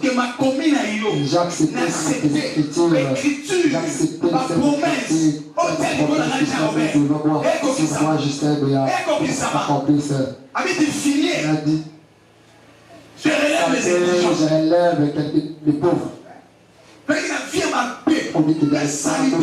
Que ma commune a eu. J'ai accepté cette écriture. J'ai accepté cette écriture. C'est moi, Justin Béat, accomplisse. Il a dit, je relève les pauvres. On dit qu'il y a une saleté,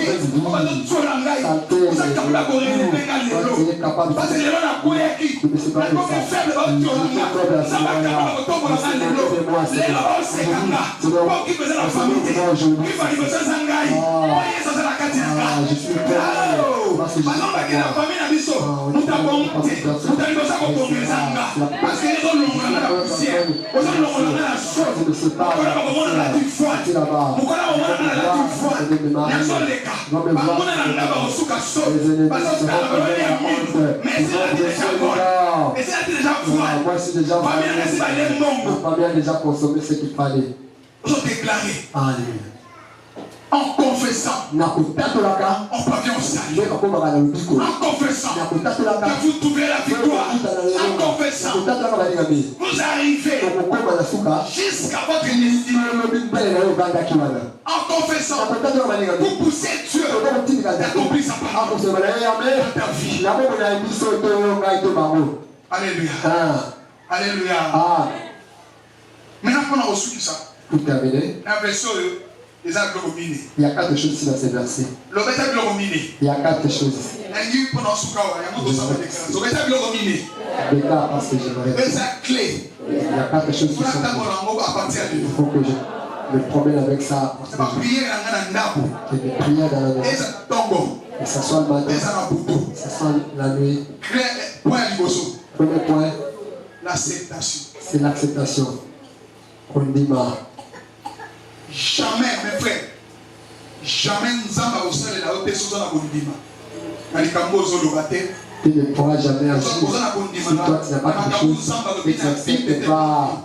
déjà consommé ce qu'il fallait. En confessant, on parvient au salut. En confessant que vous trouvez la victoire. En confessant, vous arrivez jusqu'à votre destinée. En confessant, vous poussez Dieu d'accomplir sa parole dans ta vie. Alléluia. Alléluia. Maintenant, on a reçu ça. Pour terminer, il y a 4 choses ici dans ces versets. Il y a 4 choses. Parce que j'aimerais. Il y a 4 choses qui sont. Il faut que je me promène avec ça. Que je prie dans la maison. Que ce soit le matin. Que ce soit la nuit. Premier point. L'acceptation. C'est l'acceptation. On dit jamais, mes frères, jamais nous allons au sein de la haute chose à Bondima. Tu ne pourras jamais agir si toi tu n'as pas quelque chose et tu n'acceptes pas.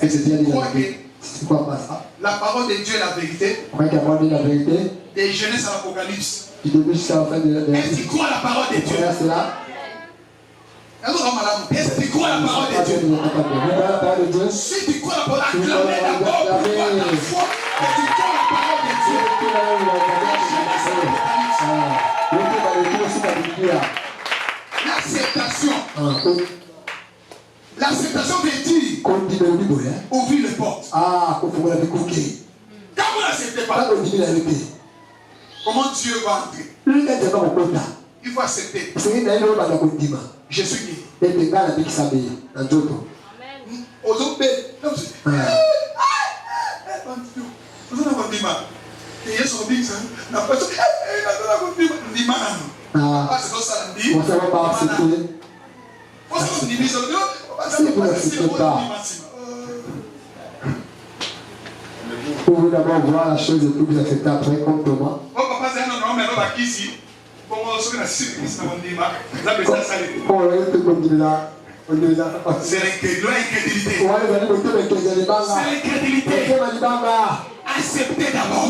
C'est quoi pas ça? La parole de Dieu est la vérité. Croyez qu'à parler de la vérité. Des Genèse à l'Apocalypse. Du début jusqu'à la fin de la Est-ce que tu crois à la parole de Dieu? Est-ce que tu crois à la parole de Dieu? Si tu crois à la parole de Dieu, acclamez d'abord pour ta foi. Et tu crois à la parole de Dieu. L'acceptation. L'acceptation veut dire ouvrir les portes. Quand vous n'acceptez pas, comment Dieu va entrer? Il faut accepter. Je suis guéri. Vous pouvez d'abord voir la chose et puis vous accepter après comme Thomas. C'est l'incrédulité. C'est l'incrédulité. Acceptez d'abord.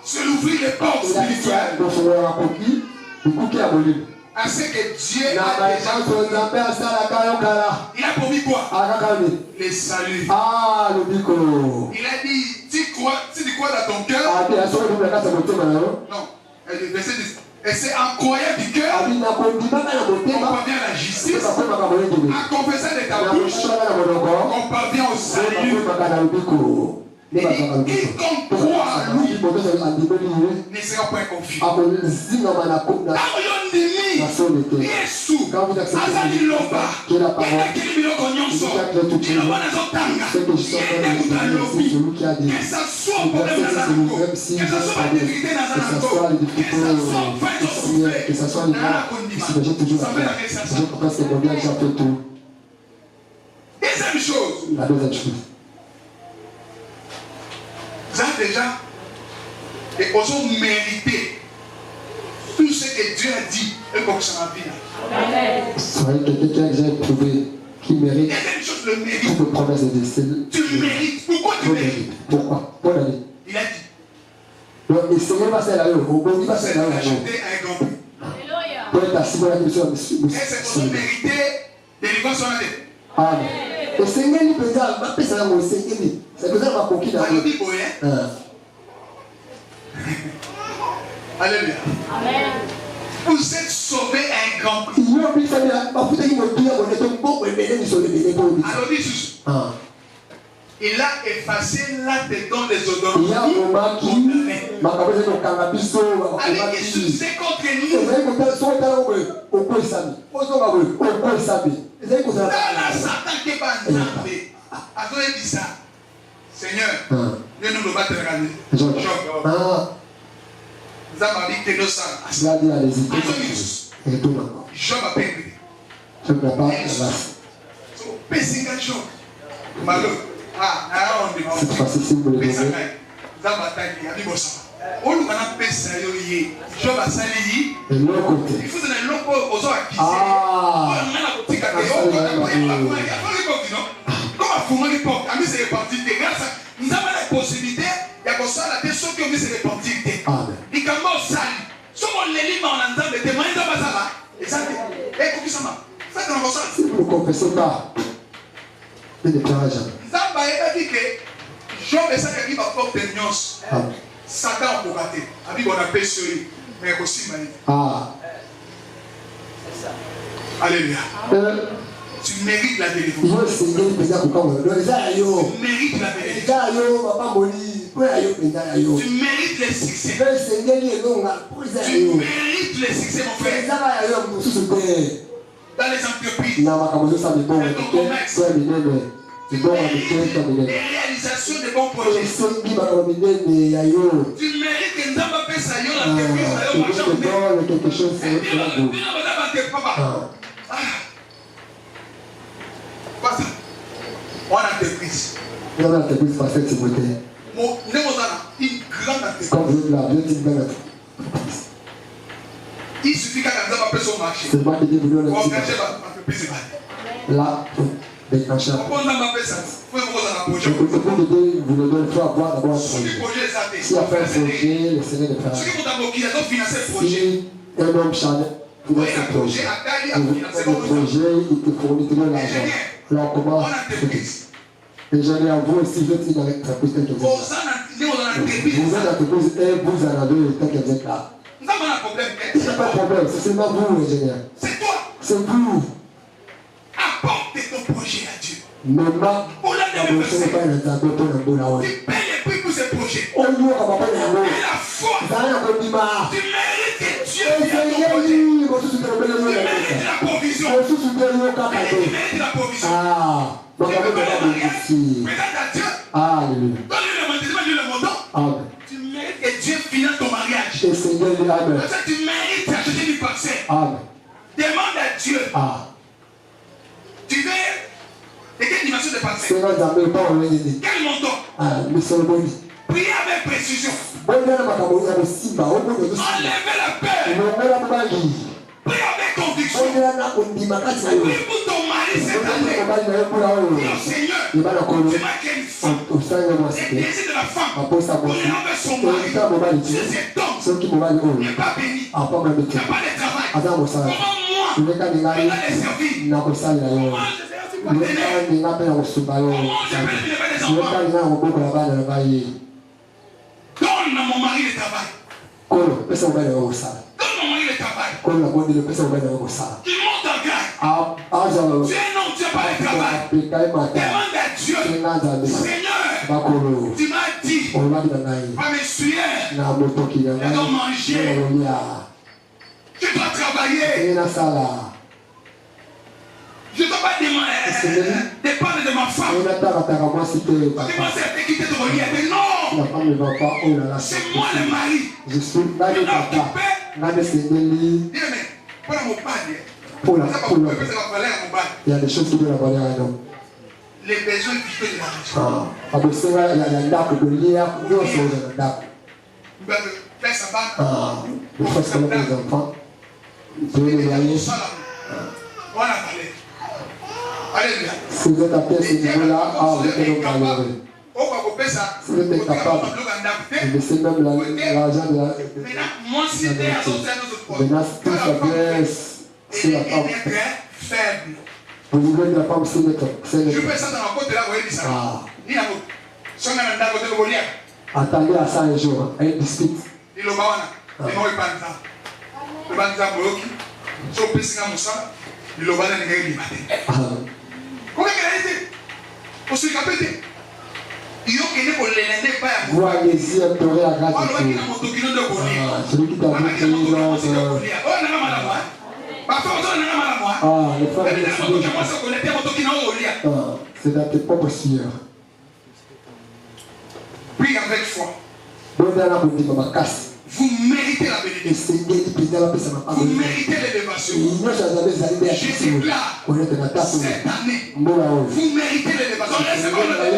C'est l'ouvrir les portes spirituelles. À ce que Dieu a déjà il a promis quoi? Les saluts. Il a dit, tu crois dans ton cœur? Non. Verset 10. Et c'est en croyant du cœur qu'on parvient à la justice, à confesser de ta bouche qu'on parvient au salut. Et quiconque croit à lui ne sera point confus. Deuxième chose. La deuxième chose. Ça déjà, et osons mériter tout ce que Dieu a dit et comme ça va venir. Soyez quelqu'un qui a déjà éprouvé, qui mérite Deuxième chose, le mérite. toutes les promesses de Dieu. Tu mérites. Pourquoi tu mérites? Pourquoi? Bonne année. Il a dit. Donc, et Seigneur va se la au bon, il va se la au acheter un grand prix. pour être assis dans la mission. Et c'est pour mériter délivrance en année. Amen. Et Seigneur, il peut dire, ma paix, c'est mon Seigneur. C'est pour ça qu'on va conquérir la vie. Alléluia. Amen. Vous êtes sauvés un grand prix. Alors il a effacé l'acte dans les odeurs. Allez, il se contre nous. Dans la Satan qui est bandé. Attendez, dit ça. Seigneur, Dieu nous va te regarder. Job. Nous avons dit que nous sommes. Job a perdu. Job n'a pas. Job. Malheur. Cette fois-ci, si vous voulez. On nous a pesa yo yé. Job a sali. Et l'autre côté. Il faut donner l'autre aux autres acquis. Comme à Foumon l'époque, à mis ses repentir. Grâce à nous avons la possibilité, il y a comme ça la personne qui a mis ses repentir. Il y a comme ça. Si on les lit en entendant des témoins, ça va ça va. Et ça, et comment ça va? Ça c'est comme ça. Si vous ne confessez pas, il ne plaira jamais. Ça va être dit que Job est ça qui va porter une nuance. Satan pour rater. Abi on appelle sur lui, mais aussi maïf. C'est ça. Alléluia. Tu mérites la délivrance. Tu mérites la délivrance. Tu mérites les succès. Tu mérites les succès, mon frère. Dans les entreprises, dans ton commerce, les réalisations de bons projets. Tu mérites que nous avons fait ça. quelque chose. Pas ça. On a entreprise. Vous avez l'entreprise par cette Timothée. Une grande entreprise. Quand vous êtes là, vous êtes une grande entreprise. Il suffit qu'un homme appelle son marché. C'est moi qui dis vous pour engager l'entreprise. Là, déclencher. Pourquoi on a appelé ça? Vous pouvez un projet. Vous le donnez, il faut avoir d'abord un projet. Si on fait un projet, le Seigneur le fera. Ceux qui ont qui financer le projet. Si un homme charnel pour un projet, il te fournit tout l'argent. Alors comment? Et j'en ai à vous aussi, je suis dans l'entreprise que vous êtes là. Vous êtes l'entreprise et vous en avez le temps que vous êtes là. Il n'y a pas de problème, c'est seulement vous, ingénieur. C'est toi. C'est vous. Apportez ton projet à Dieu. Maman, tu payes les prix pour ce projet. Et la foi. Tu mérites que Dieu vienne ton projet. Tu mérites la provision. Tu mérites la provision. Présente à Dieu. Donne-lui le montant. Tu mérites que Dieu finance ton mariage. Parce que tu mérites d'acheter du parcelle. Demande à Dieu. Tu veux de quelle dimension de parcelle? Quel montant? Priez avec précision. Enlevez la peur. Priez avec conviction. Prie pour ton mari cette année. Dis au Seigneur, tu m'as créé une femme. Les désirs de la femme. Pour aller avec son mari. Si cet homme n'est pas béni, n'a pas de travail, comment moi, je vais les servir? Comment je vais donne à mon mari le travail. Donne à mon mari le travail. Il monte en grade. Tu es un homme, tu n'as pas de travail. Demande à Dieu. Seigneur, tu m'as dit, pas m'essuyer, je dois manger, je dois travailler. Je ne dois pas dépendre de ma femme. Comment c'est quitter de relier? Mais non! C'est moi le mari. Je suis là le papa. Pour mon père. Il y a des choses qui doivent avoir à l'homme. les besoins vitaux de la maison. Faire sa banque. Les enfants. Voilà, allez. Alléluia. Si vous êtes à pied à ce niveau-là, vous êtes donc malheureux. Si vous êtes capable de laisser même l'argent de la... Maintenant, tout ça blesse sur la femme. Vous voulez que la femme se mette. Je fais ça dans la côte de la voie. Attendez à ça un jour, à une dispute. Il le bawana. Il m'a eu pas de temps. Le banza bloqué. So pissing à Moussa. Il le bawana n'est pas limaté. Comment il a été? Pour se capter. Il y a qui n'est pas l'élève pas. Vous allez-y implorer la grâce de Dieu. Celui qui t'a vu créer l'homme. Le frère de c'est dans tes propres sueurs. Prie avec foi. Vous méritez la bénédiction. Vous méritez l'élévation. Je déclare cette année. Vous méritez l'élévation.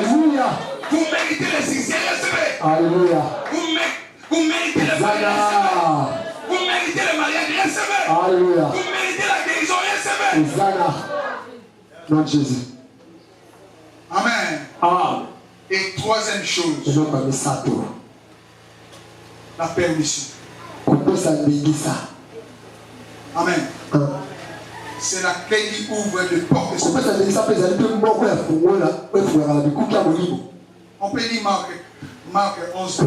Alléluia. Vous méritez le succès. Recevez. Alléluia. Vous méritez le mariage. Vous méritez le mariage. Recevez. Alléluia. Vous méritez la guérison. Recevez. Hosanna. Nom de Jésus. Amen. Amen. Et troisième chose. La permission. Amen. C'est la clé qui ouvre le porte. On peut lire Marc 11.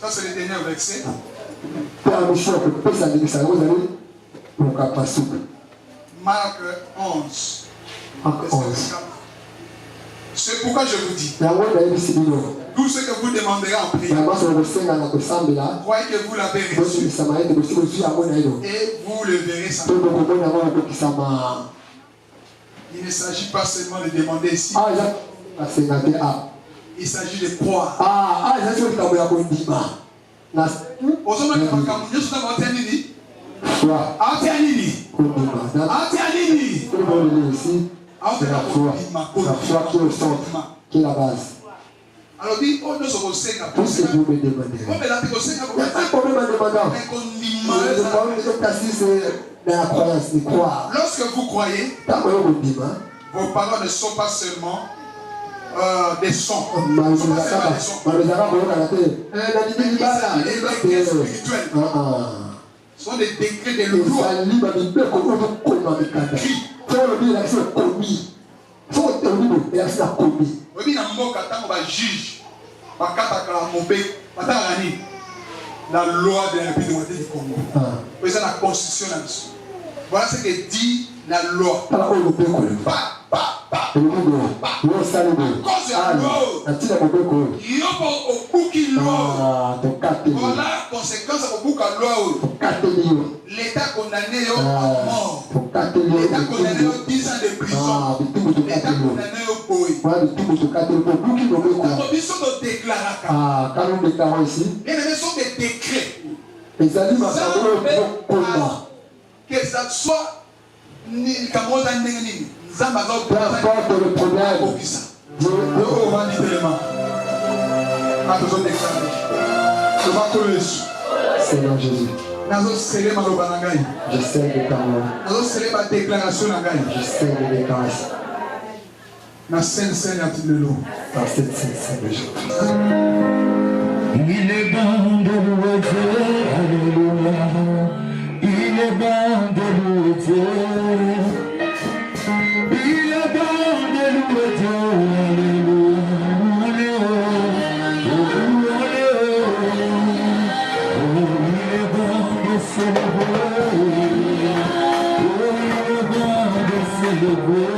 Ça c'est le dernier verset. Marc 11. C'est pourquoi je vous dis. Tout ce que vous demanderez en prière, croyez que vous l'avez reçu. Et vous le verrez ça. Il ne s'agit pas seulement de demander ici. Il s'agit de croire. C'est la foi qui est au centre, qui est la base. Alors dit, oh, nous sommes au Seigneur. Tout ce que vous me demandez. Il n'y a pas de problème en demandant. Le problème c'est la croyance, de croire. Lorsque vous croyez, vos paroles ne sont pas seulement des sons. Ce sont des décrets de loi. La loi de la République du Congo. C'est la constitution. Voilà ce que dit la loi. À cause de la loi, il y a aucune loi. Voilà la conséquence de la loi. L'État condamné à mort. L'État condamné à 10 ans de prison. L'État condamné au boy. Nous sommes déclarés ici. Les sont des décrets. Que ça soit peu importe le problème. Seigneur Jésus. Je sais de ta mort. Je sais de déclaration. Dans cette scène de l'eau. Il est bon de louer Dieu, alléluia. Il est bon de louer Dieu. Il est bon de louer Dieu, alléluia. Il est bon de célébrer. Il est bon de célébrer.